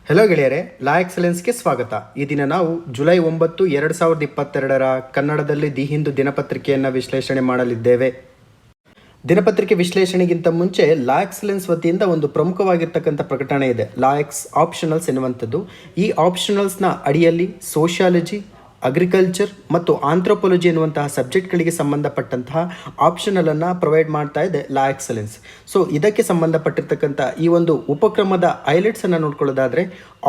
Hello ಗೆಳೆಯರೆ, ಲಾ ಎಕ್ಸಲೆನ್ಸ್ಗೆ ಸ್ವಾಗತ. ಈ ದಿನ ನಾವು ಜುಲೈ 9, 2022 ಕನ್ನಡದಲ್ಲಿ ದಿ ಹಿಂದೂ ದಿನಪತ್ರಿಕೆಯನ್ನು ವಿಶ್ಲೇಷಣೆ ಮಾಡಲಿದ್ದೇವೆ. ದಿನಪತ್ರಿಕೆ ವಿಶ್ಲೇಷಣೆಗಿಂತ ಮುಂಚೆ ಲಾ ಎಕ್ಸಲೆನ್ಸ್ ವತಿಯಿಂದ ಒಂದು ಪ್ರಮುಖವಾಗಿರ್ತಕ್ಕಂಥ ಪ್ರಕಟಣೆ ಇದೆ. ಲಾ ಎಕ್ಸ್ ಆಪ್ಷನಲ್ಸ್ ಎನ್ನುವಂಥದ್ದು. ಈ ಆಪ್ಷನಲ್ಸ್ನ ಅಡಿಯಲ್ಲಿ ಸೋಷಿಯಾಲಜಿ, ಅಗ್ರಿಕಲ್ಚರ್ ಮತ್ತು ಆಂಥ್ರೋಪಾಲಜಿ ಎನ್ನುವಂತಹ ಸಬ್ಜೆಕ್ಟ್ಗಳಿಗೆ ಸಂಬಂಧಪಟ್ಟಂತಹ ಆಪ್ಷನಲನ್ನು ಪ್ರೊವೈಡ್ ಮಾಡ್ತಾ ಇದೆ ಲಾ ಎಕ್ಸಲೆನ್ಸ್. ಸೊ ಇದಕ್ಕೆ ಸಂಬಂಧಪಟ್ಟಿರ್ತಕ್ಕಂಥ ಈ ಒಂದು ಉಪಕ್ರಮದ ಹೈಲೈಟ್ಸನ್ನು ನೋಡ್ಕೊಳ್ಳೋದಾದರೆ,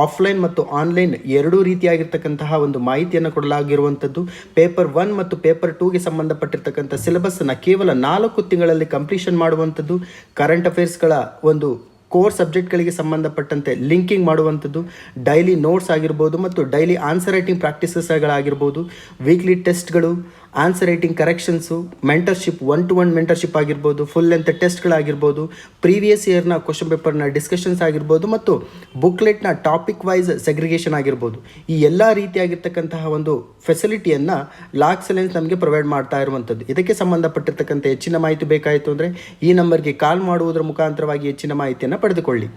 ಆಫ್ಲೈನ್ ಮತ್ತು ಆನ್ಲೈನ್ ಎರಡೂ ರೀತಿಯಾಗಿರ್ತಕ್ಕಂತಹ ಒಂದು ಮಾಹಿತಿಯನ್ನು ಕೊಡಲಾಗಿರುವಂಥದ್ದು. ಪೇಪರ್ 1 ಮತ್ತು ಪೇಪರ್ 2ಗೆ ಸಂಬಂಧಪಟ್ಟಿರ್ತಕ್ಕಂಥ ಸಿಲೆಬಸ್ಸನ್ನು ಕೇವಲ 4 ತಿಂಗಳಲ್ಲಿ ಕಂಪ್ಲೀಷನ್ ಮಾಡುವಂಥದ್ದು. ಕರೆಂಟ್ ಅಫೇರ್ಸ್ಗಳ ಒಂದು ಕೋರ್ ಸಬ್ಜೆಕ್ಟ್ಗಳಿಗೆ ಸಂಬಂಧಪಟ್ಟಂತೆ ಲಿಂಕಿಂಗ್ ಮಾಡುವಂಥದ್ದು. ಡೈಲಿ ನೋಟ್ಸ್ ಆಗಿರ್ಬೋದು ಮತ್ತು ಡೈಲಿ ಆನ್ಸರ್ ರೈಟಿಂಗ್ ಪ್ರಾಕ್ಟೀಸಸ್ಗಳಾಗಿರ್ಬೋದು, ವೀಕ್ಲಿ ಟೆಸ್ಟ್ಗಳು, answer writing corrections, mentorship, 1-to-1 mentorship ಆಗಿರ್ಬೋದು, ಫುಲ್ ಲೆಂತ್ ಟೆಸ್ಟ್ಗಳಾಗಿರ್ಬೋದು, ಪ್ರೀವಿಯಸ್ ಇಯರ್ನ ಕ್ವಶನ್ ಪೇಪರ್ನ ಡಿಸ್ಕಷನ್ಸ್ ಆಗಿರ್ಬೋದು ಮತ್ತು ಬುಕ್ಲೆಟ್ನ ಟಾಪಿಕ್ ವೈಸ್ ಸೆಗ್ರಿಗೇಷನ್ ಆಗಿರ್ಬೋದು. ಈ ಎಲ್ಲ ರೀತಿಯಾಗಿರ್ತಕ್ಕಂತಹ ಒಂದು ಫೆಸಿಲಿಟಿಯನ್ನು ಲಾ ಎಕ್ಸಲೆನ್ಸ್ ನಮಗೆ ಪ್ರೊವೈಡ್ ಮಾಡ್ತಾ ಇರುವಂಥದ್ದು. ಇದಕ್ಕೆ ಸಂಬಂಧಪಟ್ಟಿರ್ತಕ್ಕಂಥ ಹೆಚ್ಚಿನ ಮಾಹಿತಿ ಬೇಕಾಯಿತು ಅಂದರೆ ಈ ನಂಬರ್ಗೆ ಕಾಲ್ ಮಾಡುವುದರ ಮುಖಾಂತರವಾಗಿ ಹೆಚ್ಚಿನ ಮಾಹಿತಿಯನ್ನು ಪಡೆದುಕೊಳ್ಳಿ.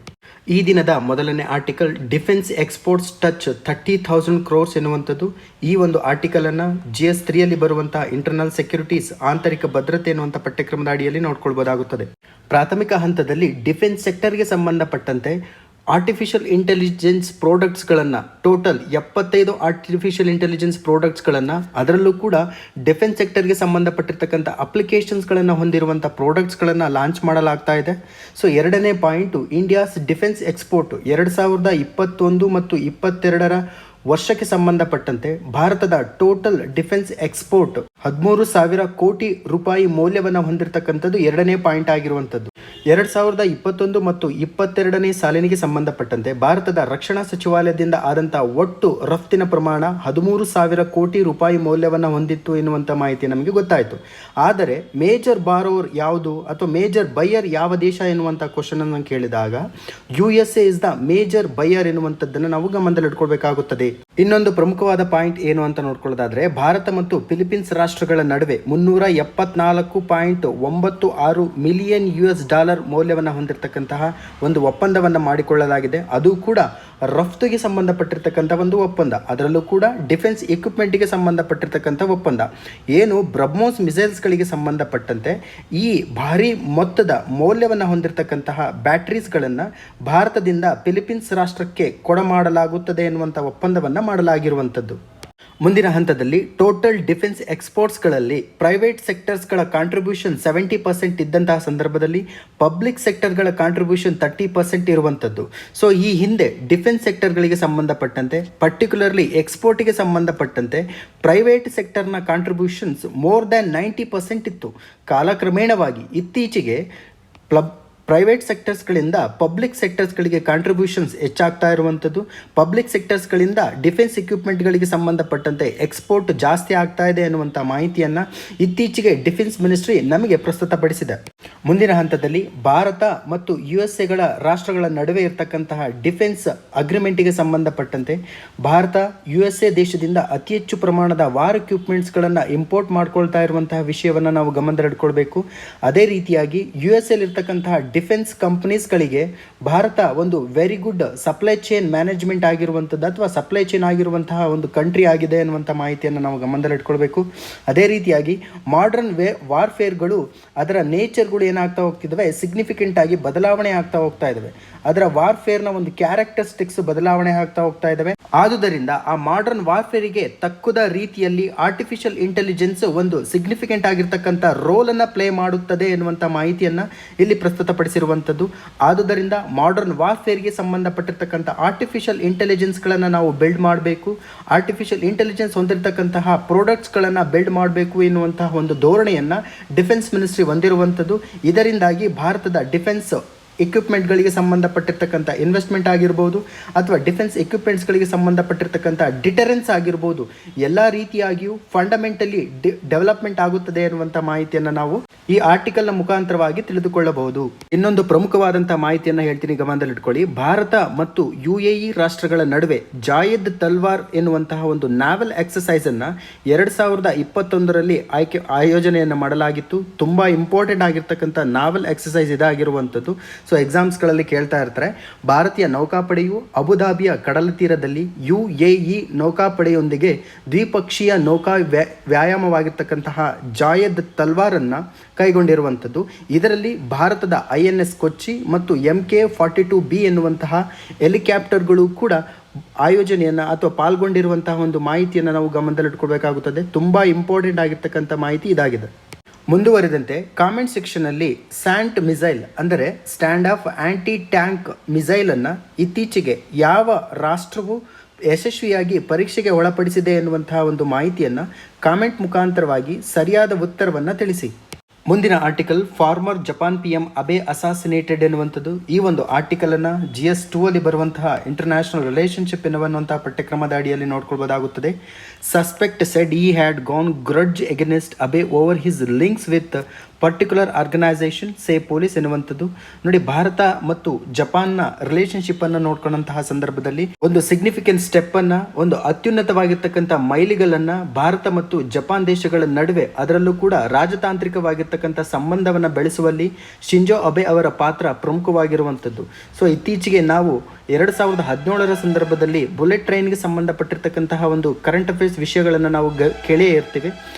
ಈ ದಿನದ ಮೊದಲನೇ article defence exports touch 30,000 crores ಎನ್ನುವಂಥದ್ದು. ಈ ಒಂದು ಆರ್ಟಿಕಲನ್ನು GS 3ಯಲ್ಲಿ ಬರುವಂತಹ ಇಂಟರ್ನಲ್ ಸೆಕ್ಯೂರಿಟೀಸ್, ಆಂತರಿಕ ಭದ್ರತೆ ಎನ್ನುವಂಥ ಪಠ್ಯಕ್ರಮದ ಅಡಿಯಲ್ಲಿ ನೋಡ್ಕೊಳ್ಬೋದಾಗುತ್ತದೆ. ಪ್ರಾಥಮಿಕ ಹಂತದಲ್ಲಿ ಡಿಫೆನ್ಸ್ ಸೆಕ್ಟರ್ಗೆ ಸಂಬಂಧಪಟ್ಟಂತೆ ಆರ್ಟಿಫಿಷಿಯಲ್ ಇಂಟೆಲಿಜೆನ್ಸ್ ಪ್ರಾಡಕ್ಟ್ಸ್ಗಳನ್ನು ಟೋಟಲ್ 75 ಆರ್ಟಿಫಿಷಿಯಲ್ ಇಂಟೆಲಿಜೆನ್ಸ್ ಪ್ರಾಡಕ್ಟ್ಸ್ಗಳನ್ನು, ಅದರಲ್ಲೂ ಕೂಡ ಡಿಫೆನ್ಸ್ ಸೆಕ್ಟರ್ಗೆ ಸಂಬಂಧಪಟ್ಟಿರ್ತಕ್ಕಂಥ ಅಪ್ಲಿಕೇಶನ್ಸ್ಗಳನ್ನು ಹೊಂದಿರುವಂಥ ಪ್ರಾಡಕ್ಟ್ಸ್ಗಳನ್ನು ಲಾಂಚ್ ಮಾಡಲಾಗ್ತಾ ಇದೆ. ಸೊ ಎರಡನೇ ಪಾಯಿಂಟು, ಇಂಡಿಯಾಸ್ ಡಿಫೆನ್ಸ್ ಎಕ್ಸ್ಪೋರ್ಟ್ 2021 ಮತ್ತು 2022 ವರ್ಷಕ್ಕೆ ಸಂಬಂಧಪಟ್ಟಂತೆ ಭಾರತದ ಟೋಟಲ್ ಡಿಫೆನ್ಸ್ ಎಕ್ಸ್ಪೋರ್ಟ್ 13,000 ಕೋಟಿ ರೂಪಾಯಿ ಮೌಲ್ಯವನ್ನು ಹೊಂದಿರತಕ್ಕಂಥದ್ದು ಎರಡನೇ ಪಾಯಿಂಟ್ ಆಗಿರುವಂಥದ್ದು. 2021 ಮತ್ತು 2022ನೇ ಸಾಲಿನಿಗೆ ಸಂಬಂಧಪಟ್ಟಂತೆ ಭಾರತದ ರಕ್ಷಣಾ ಸಚಿವಾಲಯದಿಂದ ಆದಂಥ ಒಟ್ಟು ರಫ್ತಿನ ಪ್ರಮಾಣ 13,000 ಕೋಟಿ ರೂಪಾಯಿ ಮೌಲ್ಯವನ್ನು ಹೊಂದಿತ್ತು ಎನ್ನುವಂಥ ಮಾಹಿತಿ ನಮಗೆ ಗೊತ್ತಾಯಿತು. ಆದರೆ ಮೇಜರ್ ಬಾರೋವರ್ ಯಾವುದು ಅಥವಾ ಮೇಜರ್ ಬೈಯರ್ ಯಾವ ದೇಶ ಎನ್ನುವಂಥ ಕ್ವಶನನ್ನು ಕೇಳಿದಾಗ USA is the major buyer ಎನ್ನುವಂಥದ್ದನ್ನು ನಾವು ಗಮನದಲ್ಲಿಟ್ಕೊಳ್ಬೇಕಾಗುತ್ತದೆ. ಇನ್ನೊಂದು ಪ್ರಮುಖವಾದ ಪಾಯಿಂಟ್ ಏನು ಅಂತ ನೋಡ್ಕೊಳ್ಳೋದಾದ್ರೆ, ಭಾರತ ಮತ್ತು ಫಿಲಿಪೀನ್ಸ್ ರಾಷ್ಟ್ರಗಳ ನಡುವೆ $374.96 ಮಿಲಿಯನ್ ಮೌಲ್ಯವನ್ನು ಹೊಂದಿರತಕ್ಕಂತಹ ಒಂದು ಒಪ್ಪಂದವನ್ನು ಮಾಡಿಕೊಳ್ಳಲಾಗಿದೆ. ಅದು ಕೂಡ ರಫ್ತುಗೆ ಸಂಬಂಧಪಟ್ಟಿರ್ತಕ್ಕಂಥ ಒಂದು ಒಪ್ಪಂದ, ಅದರಲ್ಲೂ ಕೂಡ ಡಿಫೆನ್ಸ್ ಎಕ್ವಿಪ್ಮೆಂಟ್ಗೆ ಸಂಬಂಧಪಟ್ಟಿರ್ತಕ್ಕಂಥ ಒಪ್ಪಂದ. ಏನು ಬ್ರಹ್ಮೋಸ್ ಮಿಸೈಲ್ಸ್ಗಳಿಗೆ ಸಂಬಂಧಪಟ್ಟಂತೆ ಈ ಭಾರಿ ಮೊತ್ತದ ಮೌಲ್ಯವನ್ನು ಹೊಂದಿರತಕ್ಕಂತಹ ಬ್ಯಾಟರೀಸ್ಗಳನ್ನು ಭಾರತದಿಂದ ಫಿಲಿಪೀನ್ಸ್ ರಾಷ್ಟ್ರಕ್ಕೆ ಕೊಡಮಾಡಲಾಗುತ್ತದೆ ಎನ್ನುವಂಥ ಒಪ್ಪಂದವನ್ನು ಮಾಡಲಾಗಿರುವಂಥದ್ದು. ಮುಂದಿನ ಹಂತದಲ್ಲಿ ಟೋಟಲ್ ಡಿಫೆನ್ಸ್ ಎಕ್ಸ್ಪೋರ್ಟ್ಸ್ಗಳಲ್ಲಿ ಪ್ರೈವೇಟ್ ಸೆಕ್ಟರ್ಸ್ಗಳ ಕಾಂಟ್ರಿಬ್ಯೂಷನ್ 70% ಇದ್ದಂತಹ ಸಂದರ್ಭದಲ್ಲಿ ಪಬ್ಲಿಕ್ ಸೆಕ್ಟರ್ಗಳ ಕಾಂಟ್ರಿಬ್ಯೂಷನ್ 30% ಇರುವಂಥದ್ದು. ಸೊ ಈ ಹಿಂದೆ ಡಿಫೆನ್ಸ್ ಸೆಕ್ಟರ್ಗಳಿಗೆ ಸಂಬಂಧಪಟ್ಟಂತೆ, ಪರ್ಟಿಕ್ಯುಲರ್ಲಿ ಎಕ್ಸ್ಪೋರ್ಟಿಗೆ ಸಂಬಂಧಪಟ್ಟಂತೆ ಪ್ರೈವೇಟ್ ಸೆಕ್ಟರ್ನ ಕಾಂಟ್ರಿಬ್ಯೂಷನ್ಸ್ ಮೋರ್ ದ್ಯಾನ್ 90% ಇತ್ತು. ಕಾಲಕ್ರಮೇಣವಾಗಿ ಇತ್ತೀಚೆಗೆ ಪ್ರೈವೇಟ್ ಸೆಕ್ಟರ್ಸ್ಗಳಿಂದ ಪಬ್ಲಿಕ್ ಸೆಕ್ಟರ್ಸ್ಗಳಿಗೆ ಕಾಂಟ್ರಿಬ್ಯೂಷನ್ಸ್ ಹೆಚ್ಚಾಗ್ತಾ ಇರುವಂಥದ್ದು. ಪಬ್ಲಿಕ್ ಸೆಕ್ಟರ್ಸ್ಗಳಿಂದ ಡಿಫೆನ್ಸ್ ಎಕ್ವಿಪ್ಮೆಂಟ್ಗಳಿಗೆ ಸಂಬಂಧಪಟ್ಟಂತೆ ಎಕ್ಸ್ಪೋರ್ಟ್ ಜಾಸ್ತಿ ಆಗ್ತಾ ಇದೆ ಅನ್ನುವಂಥ ಮಾಹಿತಿಯನ್ನು ಇತ್ತೀಚೆಗೆ ಡಿಫೆನ್ಸ್ ಮಿನಿಸ್ಟ್ರಿ ನಮಗೆ ಪ್ರಸ್ತುತಪಡಿಸಿದೆ. ಮುಂದಿನ ಹಂತದಲ್ಲಿ ಭಾರತ ಮತ್ತು USA ರಾಷ್ಟ್ರಗಳ ನಡುವೆ ಇರತಕ್ಕಂತಹ ಡಿಫೆನ್ಸ್ ಅಗ್ರಿಮೆಂಟಿಗೆ ಸಂಬಂಧಪಟ್ಟಂತೆ ಭಾರತ USA ದೇಶದಿಂದ ಅತಿ ಹೆಚ್ಚು ಪ್ರಮಾಣದ ವಾರ್ ಎಕ್ವಿಪ್ಮೆಂಟ್ಸ್ಗಳನ್ನು ಇಂಪೋರ್ಟ್ ಮಾಡ್ಕೊಳ್ತಾ ಇರುವಂತಹ ವಿಷಯವನ್ನು ನಾವು ಗಮನದಲ್ಲಿಟ್ಕೊಳ್ಬೇಕು. ಅದೇ ರೀತಿಯಾಗಿ USA ಡಿಫೆನ್ಸ್ ಕಂಪನೀಸ್ಗಳಿಗೆ ಭಾರತ ಒಂದು very good supply chain management ಆಗಿರುವಂಥದ್ದು ಅಥವಾ ಸಪ್ಲೈ ಚೈನ್ ಆಗಿರುವಂತಹ ಒಂದು ಕಂಟ್ರಿ ಆಗಿದೆ ಅನ್ನುವಂಥ ಮಾಹಿತಿಯನ್ನು ನಾವು ಗಮನದಲ್ಲಿಟ್ಕೊಳ್ಬೇಕು. ಅದೇ ರೀತಿಯಾಗಿ ಮಾಡರ್ನ್ ವಾರ್ಫೇರ್ಗಳು ಅದರ ನೇಚರ್ಗಳು ಏನಾಗ್ತಾ ಹೋಗ್ತಿದ್ದಾವೆ, ಸಿಗ್ನಿಫಿಕೆಂಟ್ ಆಗಿ ಬದಲಾವಣೆ ಆಗ್ತಾ ಹೋಗ್ತಾ ಇದ್ದಾವೆ. ಅದರ ವಾರ್ಫೇರ್ನ ಒಂದು ಕ್ಯಾರೆಕ್ಟರಿಸ್ಟಿಕ್ಸ್ ಬದಲಾವಣೆ ಆಗ್ತಾ ಹೋಗ್ತಾ ಇದ್ದಾವೆ. ಆದುದರಿಂದ ಆ ಮಾಡರ್ನ್ ವಾರ್ಫೇರಿಗೆ ತಕ್ಕುದ ರೀತಿಯಲ್ಲಿ ಆರ್ಟಿಫಿಷಿಯಲ್ ಇಂಟೆಲಿಜೆನ್ಸ್ ಒಂದು ಸಿಗ್ನಿಫಿಕೆಂಟ್ ಆಗಿರ್ತಕ್ಕಂಥ ರೋಲನ್ನು ಪ್ಲೇ ಮಾಡುತ್ತದೆ ಎನ್ನುವಂಥ ಮಾಹಿತಿಯನ್ನು ಇಲ್ಲಿ ಪ್ರಸ್ತುತಪಡಿಸಿರುವಂಥದ್ದು. ಆದುದರಿಂದ ಮಾಡರ್ನ್ ವಾರ್ಫೇರ್ಗೆ ಸಂಬಂಧಪಟ್ಟಿರ್ತಕ್ಕಂಥ ಆರ್ಟಿಫಿಷಿಯಲ್ ಇಂಟೆಲಿಜೆನ್ಸ್ಗಳನ್ನು ನಾವು ಬಿಲ್ಡ್ ಮಾಡಬೇಕು, ಆರ್ಟಿಫಿಷಿಯಲ್ ಇಂಟೆಲಿಜೆನ್ಸ್ ಹೊಂದಿರತಕ್ಕಂತಹ ಪ್ರಾಡಕ್ಟ್ಸ್ಗಳನ್ನು ಬಿಲ್ಡ್ ಮಾಡಬೇಕು ಎನ್ನುವಂತಹ ಒಂದು ಧೋರಣೆಯನ್ನು ಡಿಫೆನ್ಸ್ ಮಿನಿಸ್ಟ್ರಿ ಹೊಂದಿರುವಂಥದ್ದು. ಇದರಿಂದಾಗಿ ಭಾರತದ ಡಿಫೆನ್ಸ್ ಎಕ್ವಿಪ್ಮೆಂಟ್ಗಳಿಗೆ ಸಂಬಂಧಪಟ್ಟಿರ್ತಕ್ಕಂಥ ಇನ್ವೆಸ್ಟ್ಮೆಂಟ್ ಆಗಿರ್ಬೋದು ಅಥವಾ ಡಿಫೆನ್ಸ್ ಎಕ್ವಿಪ್ಮೆಂಟ್ಸ್ಗಳಿಗೆ ಸಂಬಂಧಪಟ್ಟಿರ್ತಕ್ಕಂಥ ಡಿಟರೆನ್ಸ್ ಆಗಿರ್ಬೋದು, ಎಲ್ಲ ರೀತಿಯಾಗಿಯೂ ಫಂಡಮೆಂಟಲಿ ಡೆವಲಪ್ಮೆಂಟ್ ಆಗುತ್ತದೆ ಎನ್ನುವಂಥ ಮಾಹಿತಿಯನ್ನು ನಾವು ಈ ಆರ್ಟಿಕಲ್ನ ಮುಖಾಂತರವಾಗಿ ತಿಳಿದುಕೊಳ್ಳಬಹುದು. ಇನ್ನೊಂದು ಪ್ರಮುಖವಾದಂಥ ಮಾಹಿತಿಯನ್ನು ಹೇಳ್ತೀನಿ, ಗಮನದಲ್ಲಿಟ್ಕೊಳ್ಳಿ. ಭಾರತ ಮತ್ತು UAE ರಾಷ್ಟ್ರಗಳ ನಡುವೆ ಜಾಯದ್ ತಲ್ವಾರ್ ಎನ್ನುವಂತಹ ಒಂದು ನಾವಲ್ ಎಕ್ಸಸೈಸನ್ನು 2021ರಲ್ಲಿ ಆಯೋಜನೆಯನ್ನು ಮಾಡಲಾಗಿತ್ತು. ತುಂಬ ಇಂಪಾರ್ಟೆಂಟ್ ಆಗಿರ್ತಕ್ಕಂಥ ನಾವಲ್ ಎಕ್ಸಸೈಸ್ ಇದಾಗಿರುವಂಥದ್ದು. ಸೊ ಎಕ್ಸಾಮ್ಸ್ಗಳಲ್ಲಿ ಕೇಳ್ತಾ ಇರ್ತಾರೆ. ಭಾರತೀಯ ನೌಕಾಪಡೆಯು ಅಬುಧಾಬಿಯ ಕಡಲ ತೀರದಲ್ಲಿ UAE ನೌಕಾಪಡೆಯೊಂದಿಗೆ ದ್ವಿಪಕ್ಷೀಯ ನೌಕಾ ವ್ಯಾಯಾಮವಾಗಿರ್ತಕ್ಕಂತಹ ಜಾಯದ್ ತಲ್ವಾರನ್ನು ಕೈಗೊಂಡಿರುವಂಥದ್ದು. ಇದರಲ್ಲಿ ಭಾರತದ INS ಕೊಚ್ಚಿ ಮತ್ತು MK-42B ಎನ್ನುವಂತಹ ಹೆಲಿಕಾಪ್ಟರ್ಗಳು ಕೂಡ ಆಯೋಜನೆಯನ್ನು ಅಥವಾ ಪಾಲ್ಗೊಂಡಿರುವಂತಹ ಒಂದು ಮಾಹಿತಿಯನ್ನು ನಾವು ಗಮನದಲ್ಲಿಟ್ಕೊಳ್ಬೇಕಾಗುತ್ತದೆ. ತುಂಬ ಇಂಪಾರ್ಟೆಂಟ್ ಆಗಿರ್ತಕ್ಕಂಥ ಮಾಹಿತಿ ಇದಾಗಿದೆ. ಮುಂದುವರಿದಂತೆ ಕಾಮೆಂಟ್ ಸೆಕ್ಷನಲ್ಲಿ ಸ್ಯಾಂಟ್ ಮಿಸೈಲ್ ಅಂದರೆ ಸ್ಟ್ಯಾಂಡ್ ಆಫ್ ಆ್ಯಂಟಿ ಟ್ಯಾಂಕ್ ಮಿಸೈಲನ್ನು ಇತ್ತೀಚೆಗೆ ಯಾವ ರಾಷ್ಟ್ರವು ಯಶಸ್ವಿಯಾಗಿ ಪರೀಕ್ಷೆಗೆ ಒಳಪಡಿಸಿದೆ ಎನ್ನುವಂತಹ ಒಂದು ಮಾಹಿತಿಯನ್ನು ಕಾಮೆಂಟ್ ಮುಖಾಂತರವಾಗಿ ಸರಿಯಾದ ಉತ್ತರವನ್ನು ತಿಳಿಸಿ. ಮುಂದಿನ article farmer Japan PM Abe assassinated ಎನ್ನುವಂಥದ್ದು. ಈ ಒಂದು ಆರ್ಟಿಕಲನ್ನು GS2 ಅಲ್ಲಿ ಬರುವಂತಹ ಇಂಟರ್ನ್ಯಾಷನಲ್ ರಿಲೇಷನ್ಶಿಪ್ ಎನ್ನುವಂತಹ ಪಠ್ಯಕ್ರಮದ ಅಡಿಯಲ್ಲಿ ನೋಡ್ಕೊಳ್ಬೋದಾಗುತ್ತದೆ. Suspect said he had gone grudge against Abe over his links with particular organisation say police ಎನ್ನುವಂಥದ್ದು. ನೋಡಿ, ಭಾರತ ಮತ್ತು ಜಪಾನ್ನ ರಿಲೇಷನ್ಶಿಪ್ಪನ್ನು ನೋಡ್ಕೊಂಡಂತಹ ಸಂದರ್ಭದಲ್ಲಿ ಒಂದು ಸಿಗ್ನಿಫಿಕೆಂಟ್ ಸ್ಟೆಪ್ಪನ್ನು, ಒಂದು ಅತ್ಯುನ್ನತವಾಗಿರ್ತಕ್ಕಂಥ ಮೈಲಿಗಲ್ಲನ್ನು ಭಾರತ ಮತ್ತು ಜಪಾನ್ ದೇಶಗಳ ನಡುವೆ, ಅದರಲ್ಲೂ ಕೂಡ ರಾಜತಾಂತ್ರಿಕವಾಗಿರ್ತಕ್ಕಂಥ ಸಂಬಂಧವನ್ನು ಬೆಳೆಸುವಲ್ಲಿ ಶಿಂಜೋ ಅಬೆ ಅವರ ಪಾತ್ರ ಪ್ರಮುಖವಾಗಿರುವಂಥದ್ದು. ಸೊ ಇತ್ತೀಚೆಗೆ ನಾವು 2017ರ ಸಂದರ್ಭದಲ್ಲಿ ಬುಲೆಟ್ ಟ್ರೈನ್ಗೆ ಸಂಬಂಧಪಟ್ಟಿರ್ತಕ್ಕಂತಹ ಒಂದು ಕರೆಂಟ್ ಅಫೇರ್ಸ್ ವಿಷಯಗಳನ್ನು ನಾವು ಕೇಳೇ ಇರ್ತೀವಿ.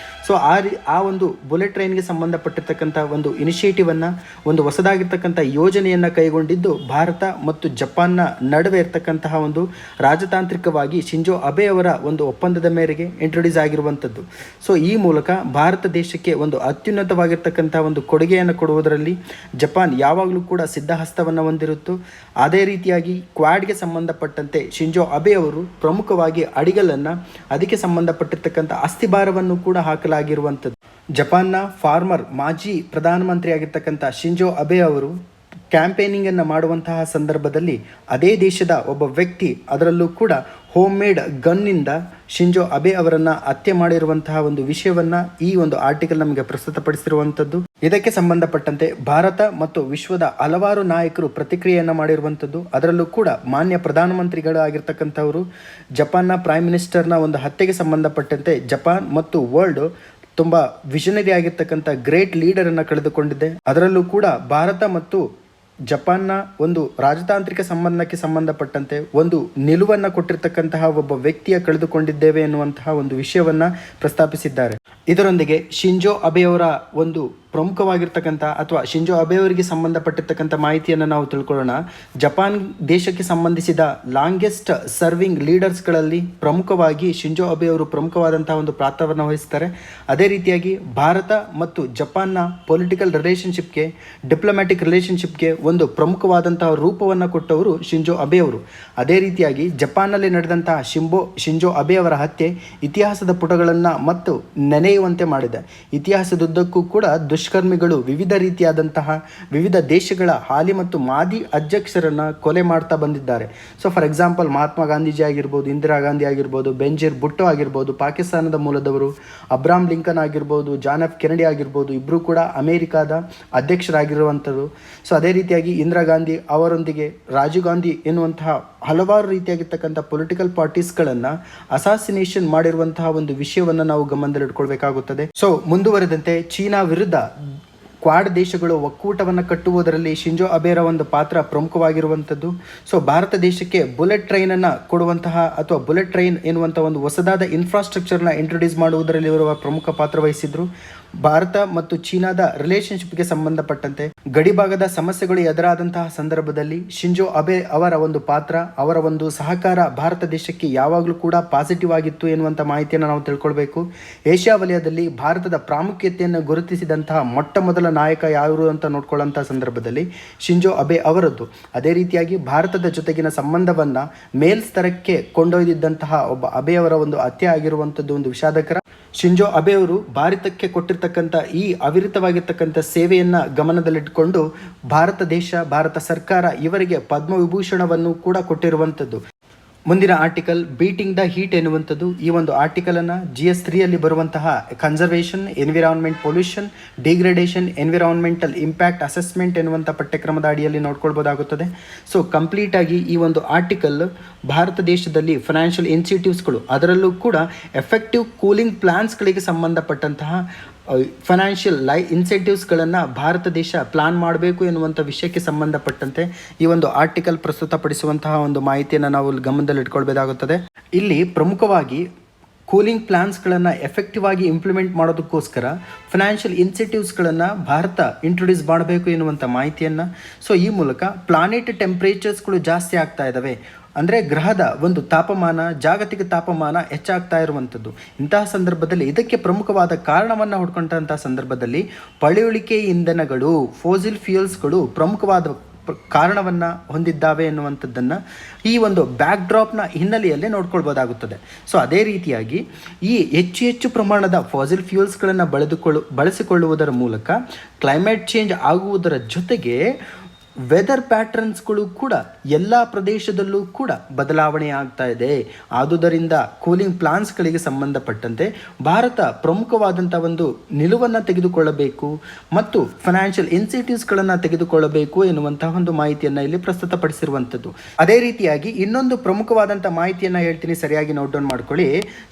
ಸೊ ಆ ಒಂದು ಬುಲೆಟ್ ಟ್ರೈನ್ಗೆ ಸಂಬಂಧಪಟ್ಟಿರ್ತಕ್ಕಂಥ ಒಂದು ಇನಿಷಿಯೇಟಿವನ್ನು, ಒಂದು ಹೊಸದಾಗಿರ್ತಕ್ಕಂಥ ಯೋಜನೆಯನ್ನು ಕೈಗೊಂಡಿದ್ದು ಭಾರತ ಮತ್ತು ಜಪಾನ್ನ ನಡುವೆ ಇರ್ತಕ್ಕಂತಹ ಒಂದು ರಾಜತಾಂತ್ರಿಕವಾಗಿ ಶಿಂಜೋ ಅಬೆ ಅವರ ಒಂದು ಒಪ್ಪಂದದ ಮೇರೆಗೆ ಇಂಟ್ರೊಡ್ಯೂಸ್ ಆಗಿರುವಂಥದ್ದು. ಸೊ ಈ ಮೂಲಕ ಭಾರತ ದೇಶಕ್ಕೆ ಒಂದು ಅತ್ಯುನ್ನತವಾಗಿರ್ತಕ್ಕಂಥ ಒಂದು ಕೊಡುಗೆಯನ್ನು ಕೊಡುವುದರಲ್ಲಿ ಜಪಾನ್ ಯಾವಾಗಲೂ ಕೂಡ ಸಿದ್ಧಹಸ್ತವನ್ನು ಹೊಂದಿರುತ್ತೋ, ಅದೇ ರೀತಿಯಾಗಿ ಕ್ವಾಡ್ಗೆ ಸಂಬಂಧಪಟ್ಟಂತೆ ಶಿಂಜೋ ಅಬೆ ಅವರು ಪ್ರಮುಖವಾಗಿ ಅಡಿಗಲನ್ನು, ಅದಕ್ಕೆ ಸಂಬಂಧಪಟ್ಟಿರ್ತಕ್ಕಂಥ ಅಸ್ಥಿಭಾರವನ್ನು ಕೂಡ ಹಾಕಲಾಗಿರುವಂಥದ್ದು. ಜಪಾನ್ನ ಫಾರ್ಮರ್ ಮಾಜಿ ಪ್ರಧಾನಮಂತ್ರಿ ಆಗಿರ್ತಕ್ಕಂಥ ಶಿಂಜೋ ಅಬೆ ಅವರು ಕ್ಯಾಂಪೇನಿಂಗನ್ನು ಮಾಡುವಂತಹ ಸಂದರ್ಭದಲ್ಲಿ ಅದೇ ದೇಶದ ಒಬ್ಬ ವ್ಯಕ್ತಿ, ಅದರಲ್ಲೂ ಕೂಡ ಹೋಮ್ ಮೇಡ್ ಗನ್ನಿಂದ ಶಿಂಜೋ ಅಬೆ ಅವರನ್ನು ಹತ್ಯೆ ಮಾಡಿರುವಂತಹ ಒಂದು ವಿಷಯವನ್ನು ಈ ಒಂದು ಆರ್ಟಿಕಲ್ ನಮಗೆ ಪ್ರಸ್ತುತಪಡಿಸಿರುವಂಥದ್ದು. ಇದಕ್ಕೆ ಸಂಬಂಧಪಟ್ಟಂತೆ ಭಾರತ ಮತ್ತು ವಿಶ್ವದ ಹಲವಾರು ನಾಯಕರು ಪ್ರತಿಕ್ರಿಯೆಯನ್ನು ಮಾಡಿರುವಂಥದ್ದು. ಅದರಲ್ಲೂ ಕೂಡ ಮಾನ್ಯ ಪ್ರಧಾನಮಂತ್ರಿಗಳಾಗಿರ್ತಕ್ಕಂಥವರು ಜಪಾನ್ನ ಪ್ರೈಮ್ ಮಿನಿಸ್ಟರ್ನ ಒಂದು ಹತ್ಯೆಗೆ ಸಂಬಂಧಪಟ್ಟಂತೆ ಜಪಾನ್ ಮತ್ತು ವರ್ಲ್ಡ್ ತುಂಬ ವಿಷನರಿ ಆಗಿರ್ತಕ್ಕಂಥ ಗ್ರೇಟ್ ಲೀಡರನ್ನು ಕಳೆದುಕೊಂಡಿದೆ. ಅದರಲ್ಲೂ ಕೂಡ ಭಾರತ ಮತ್ತು ಜಪಾನ್ನ ಒಂದು ರಾಜತಾಂತ್ರಿಕ ಸಂಬಂಧಕ್ಕೆ ಸಂಬಂಧಪಟ್ಟಂತೆ ಒಂದು ನಿಲುವನ್ನು ಕೊಟ್ಟಿರ್ತಕ್ಕಂತಹ ಒಬ್ಬ ವ್ಯಕ್ತಿಯ ಕಳೆದುಕೊಂಡಿದ್ದೇವೆ ಎನ್ನುವಂತಹ ಒಂದು ವಿಷಯವನ್ನು ಪ್ರಸ್ತಾಪಿಸಿದ್ದಾರೆ. ಇದರೊಂದಿಗೆ ಶಿಂಜೋ ಅಬೆಯವರ ಒಂದು ಪ್ರಮುಖವಾಗಿರ್ತಕ್ಕಂಥ ಅಥವಾ ಶಿಂಜೋ ಅಬೆ ಅವರಿಗೆ ಸಂಬಂಧಪಟ್ಟಿರ್ತಕ್ಕಂಥ ಮಾಹಿತಿಯನ್ನು ನಾವು ತಿಳ್ಕೊಳ್ಳೋಣ. ಜಪಾನ್ ದೇಶಕ್ಕೆ ಸಂಬಂಧಿಸಿದ ಲಾಂಗೆಸ್ಟ್ ಸರ್ವಿಂಗ್ ಲೀಡರ್ಸ್ಗಳಲ್ಲಿ ಪ್ರಮುಖವಾಗಿ ಶಿಂಜೋ ಅಬೆ ಅವರು ಪ್ರಮುಖವಾದಂತಹ ಒಂದು ಪಾತ್ರವನ್ನು ವಹಿಸ್ತಾರೆ. ಅದೇ ರೀತಿಯಾಗಿ ಭಾರತ ಮತ್ತು ಜಪಾನ್ನ ಪೊಲಿಟಿಕಲ್ ರಿಲೇಷನ್ಶಿಪ್ಗೆ, ಡಿಪ್ಲೊಮ್ಯಾಟಿಕ್ ರಿಲೇಷನ್ಶಿಪ್ಗೆ ಒಂದು ಪ್ರಮುಖವಾದಂತಹ ರೂಪವನ್ನು ಕೊಟ್ಟವರು ಶಿಂಜೋ ಅಬೆ ಅವರು. ಅದೇ ರೀತಿಯಾಗಿ ಜಪಾನ್ನಲ್ಲಿ ನಡೆದಂತಹ ಶಿಂಜೋ ಅಬೆ ಅವರ ಹತ್ಯೆ ಇತಿಹಾಸದ ಪುಟಗಳನ್ನು ಮತ್ತು ನೆನೆಯುವಂತೆ ಮಾಡಿದೆ. ಇತಿಹಾಸದುದ್ದಕ್ಕೂ ಕೂಡ ದುಷ್ಕರ್ಮಿಗಳು ವಿವಿಧ ರೀತಿಯಾದಂತಹ ವಿವಿಧ ದೇಶಗಳ ಹಾಲಿ ಮತ್ತು ಮಾಜಿ ಅಧ್ಯಕ್ಷರನ್ನು ಕೊಲೆ ಮಾಡ್ತಾ ಬಂದಿದ್ದಾರೆ. So for example Mahatma Gandhiji ಆಗಿರ್ಬೋದು, ಇಂದಿರಾ ಗಾಂಧಿ ಆಗಿರ್ಬೋದು, ಬೆಂಜೀರ್ ಭುಟ್ಟೋ ಆಗಿರ್ಬೋದು ಪಾಕಿಸ್ತಾನದ ಮೂಲದವರು, ಅಬ್ರಾಮ್ ಲಿಂಕನ್ ಆಗಿರ್ಬೋದು, ಜಾನ್ ಎಫ್ ಕೆನಡಿ ಆಗಿರ್ಬೋದು, ಇಬ್ಬರು ಕೂಡ ಅಮೇರಿಕಾದ ಅಧ್ಯಕ್ಷರಾಗಿರುವಂಥದ್ದು. ಸೊ ಅದೇ ರೀತಿಯಾಗಿ ಇಂದಿರಾ ಗಾಂಧಿ ಅವರೊಂದಿಗೆ ರಾಜೀವ್ ಗಾಂಧಿ ಎನ್ನುವಂತಹ ಹಲವಾರು ರೀತಿಯಾಗಿರ್ತಕ್ಕಂಥ ಪೊಲಿಟಿಕಲ್ ಪಾರ್ಟೀಸ್ಗಳನ್ನು ಅಸಾಸಿನೇಷನ್ ಮಾಡಿರುವಂತಹ ಒಂದು ವಿಷಯವನ್ನು ನಾವು ಗಮನದಲ್ಲಿಟ್ಕೊಳ್ಬೇಕಾಗುತ್ತದೆ. ಸೊ ಮುಂದುವರೆದಂತೆ ಚೀನಾ ವಿರುದ್ಧ ಕ್ವಾಡ್ ದೇಶಗಳು ಒಕ್ಕೂಟವನ್ನು ಕಟ್ಟುವುದರಲ್ಲಿ ಶಿಂಜೋ ಅಬೆರ ಒಂದು ಪಾತ್ರ ಪ್ರಮುಖವಾಗಿರುವಂಥದ್ದು. ಸೊ ಭಾರತ ದೇಶಕ್ಕೆ ಬುಲೆಟ್ ಟ್ರೈನನ್ನು ಕೊಡುವಂತಹ ಅಥವಾ ಬುಲೆಟ್ ಟ್ರೈನ್ ಎನ್ನುವಂಥ ಒಂದು ಹೊಸದಾದ ಇನ್ಫ್ರಾಸ್ಟ್ರಕ್ಚರ್ನ ಇಂಟ್ರೊಡ್ಯೂಸ್ ಮಾಡುವುದರಲ್ಲಿ ಇರುವ ಪ್ರಮುಖ ಪಾತ್ರ ವಹಿಸಿದ್ರು. ಭಾರತ ಮತ್ತು ಚೀನಾದ ರಿಲೇಷನ್ಶಿಪ್ಗೆ ಸಂಬಂಧಪಟ್ಟಂತೆ ಗಡಿಭಾಗದ ಸಮಸ್ಯೆಗಳು ಎದುರಾದಂತಹ ಸಂದರ್ಭದಲ್ಲಿ ಶಿಂಜೋ ಅಬೆ ಅವರ ಒಂದು ಪಾತ್ರ, ಅವರ ಒಂದು ಸಹಕಾರ ಭಾರತ ದೇಶಕ್ಕೆ ಯಾವಾಗಲೂ ಕೂಡ ಪಾಸಿಟಿವ್ ಆಗಿತ್ತು ಎನ್ನುವಂಥ ಮಾಹಿತಿಯನ್ನು ನಾವು ತಿಳ್ಕೊಳ್ಬೇಕು. ಏಷ್ಯಾ ವಲಯದಲ್ಲಿ ಭಾರತದ ಪ್ರಾಮುಖ್ಯತೆಯನ್ನು ಗುರುತಿಸಿದಂತಹ ಮೊಟ್ಟ ಮೊದಲ ನಾಯಕ ಯಾರು ಅಂತ ನೋಡ್ಕೊಳ್ಳೋಂಥ ಸಂದರ್ಭದಲ್ಲಿ ಶಿಂಜೋ ಅಬೆ ಅವರದ್ದು. ಅದೇ ರೀತಿಯಾಗಿ ಭಾರತದ ಜೊತೆಗಿನ ಸಂಬಂಧವನ್ನು ಮೇಲ್ಸ್ತರಕ್ಕೆ ಕೊಂಡೊಯ್ದಿದ್ದಂತಹ ಒಬ್ಬ ಅಬೆ ಅವರ ಒಂದು ಹತ್ಯೆ ಆಗಿರುವಂಥದ್ದು ಒಂದು ವಿಷಾದಕರ. ಶಿಂಜೋ ಅಬೆ ಅವರು ಭಾರತಕ್ಕೆ ಕೊಟ್ಟಿರ್ತಕ್ಕಂಥ ಈ ಅವಿರತವಾಗಿರ್ತಕ್ಕಂಥ ಸೇವೆಯನ್ನು ಗಮನದಲ್ಲಿಟ್ಟುಕೊಂಡು ಭಾರತ ದೇಶ, ಭಾರತ ಸರ್ಕಾರ ಇವರಿಗೆ ಪದ್ಮವಿಭೂಷಣವನ್ನು ಕೂಡ ಕೊಟ್ಟಿರುವಂಥದ್ದು. ಮುಂದಿನ ಆರ್ಟಿಕಲ್ ಬೀಟಿಂಗ್ ದ ಹೀಟ್ ಎನ್ನುವಂಥದ್ದು. ಈ ಒಂದು ಆರ್ಟಿಕಲನ್ನು GS3 ಅಲ್ಲಿ ಬರುವಂತಹ conservation, environment pollution, degradation, environmental impact assessment ಎನ್ನುವಂಥ ಪಠ್ಯಕ್ರಮದ ಅಡಿಯಲ್ಲಿ ನೋಡ್ಕೊಳ್ಬೋದಾಗುತ್ತದೆ. ಸೊ ಕಂಪ್ಲೀಟಾಗಿ ಈ ಒಂದು ಆರ್ಟಿಕಲ್ ಭಾರತ ದೇಶದಲ್ಲಿ ಫೈನಾನ್ಷಿಯಲ್ ಇನ್ಸ್ಟಿಟ್ಯೂಟ್ಸ್ಗಳು, ಅದರಲ್ಲೂ ಕೂಡ ಎಫೆಕ್ಟಿವ್ ಕೂಲಿಂಗ್ ಪ್ಲಾನ್ಸ್ಗಳಿಗೆ ಸಂಬಂಧಪಟ್ಟಂತಹ ಫೈನಾನ್ಷಿಯಲ್ ಇನ್ಸೆಂಟಿವ್ಸ್ಗಳನ್ನು ಭಾರತ ದೇಶ ಪ್ಲಾನ್ ಮಾಡಬೇಕು ಎನ್ನುವಂಥ ವಿಷಯಕ್ಕೆ ಸಂಬಂಧಪಟ್ಟಂತೆ ಈ ಒಂದು ಆರ್ಟಿಕಲ್ ಪ್ರಸ್ತುತಪಡಿಸುವಂತಹ ಒಂದು ಮಾಹಿತಿಯನ್ನು ನಾವು ಗಮನದಲ್ಲಿಟ್ಕೊಳ್ಬೇಕಾಗುತ್ತದೆ. ಇಲ್ಲಿ ಪ್ರಮುಖವಾಗಿ ಕೂಲಿಂಗ್ ಪ್ಲಾನ್ಸ್ಗಳನ್ನು ಎಫೆಕ್ಟಿವ್ ಆಗಿ ಇಂಪ್ಲಿಮೆಂಟ್ ಮಾಡೋದಕ್ಕೋಸ್ಕರ ಫೈನಾನ್ಷಿಯಲ್ ಇನ್ಸೆಂಟಿವ್ಸ್ಗಳನ್ನು ಭಾರತ ಇಂಟ್ರೊಡ್ಯೂಸ್ ಮಾಡಬೇಕು ಎನ್ನುವಂಥ ಮಾಹಿತಿಯನ್ನು. ಸೊ ಈ ಮೂಲಕ ಪ್ಲಾನೆಟ್ ಟೆಂಪ್ರೇಚರ್ಸ್ಗಳು ಜಾಸ್ತಿ ಆಗ್ತಾ ಇದ್ದಾವೆ, ಅಂದರೆ ಗ್ರಹದ ಒಂದು ತಾಪಮಾನ, ಜಾಗತಿಕ ತಾಪಮಾನ ಹೆಚ್ಚಾಗ್ತಾ ಇರುವಂಥದ್ದು. ಇಂತಹ ಸಂದರ್ಭದಲ್ಲಿ ಇದಕ್ಕೆ ಪ್ರಮುಖವಾದ ಕಾರಣವನ್ನು ಹುಡ್ಕೊಂಡಂಥ ಸಂದರ್ಭದಲ್ಲಿ ಪಳೆಯುಳಿಕೆ ಇಂಧನಗಳು, ಫೋಸಿಲ್ ಫ್ಯೂಯಲ್ಸ್ಗಳು ಪ್ರಮುಖವಾದ ಕಾರಣವನ್ನು ಹೊಂದಿದ್ದಾವೆ ಎನ್ನುವಂಥದ್ದನ್ನು ಈ ಒಂದು ಬ್ಯಾಕ್ ಡ್ರಾಪ್ನ ಹಿನ್ನೆಲೆಯಲ್ಲೇ ನೋಡ್ಕೊಳ್ಬೋದಾಗುತ್ತದೆ. ಸೊ ಅದೇ ರೀತಿಯಾಗಿ ಈ ಹೆಚ್ಚು ಪ್ರಮಾಣದ ಫಾಸಿಲ್ ಫ್ಯೂಯಲ್ಸ್ಗಳನ್ನು ಬಳಸಿಕೊಳ್ಳುವುದರ ಮೂಲಕ ಕ್ಲೈಮೇಟ್ ಚೇಂಜ್ ಆಗುವುದರ ಜೊತೆಗೆ ವೆದರ್ ಪ್ಯಾಟ್ರನ್ಸ್ಗಳು ಕೂಡ ಎಲ್ಲ ಪ್ರದೇಶದಲ್ಲೂ ಕೂಡ ಬದಲಾವಣೆ ಆಗ್ತಾ ಇದೆ. ಆದುದರಿಂದ ಕೂಲಿಂಗ್ ಪ್ಲಾನ್ಸ್ಗಳಿಗೆ ಸಂಬಂಧಪಟ್ಟಂತೆ ಭಾರತ ಪ್ರಮುಖವಾದಂಥ ಒಂದು ನಿಲುವನ್ನು ತೆಗೆದುಕೊಳ್ಳಬೇಕು ಮತ್ತು ಫೈನಾನ್ಷಿಯಲ್ ಇನ್ಸೆಂಟಿವ್ಸ್ಗಳನ್ನು ತೆಗೆದುಕೊಳ್ಳಬೇಕು ಎನ್ನುವಂತಹ ಒಂದು ಮಾಹಿತಿಯನ್ನು ಇಲ್ಲಿ ಪ್ರಸ್ತುತಪಡಿಸಿರುವಂಥದ್ದು. ಅದೇ ರೀತಿಯಾಗಿ ಇನ್ನೊಂದು ಪ್ರಮುಖವಾದಂಥ ಮಾಹಿತಿಯನ್ನು ಹೇಳ್ತೀನಿ, ಸರಿಯಾಗಿ ನೋಟ್ ಡೌನ್ ಮಾಡ್ಕೊಳ್ಳಿ.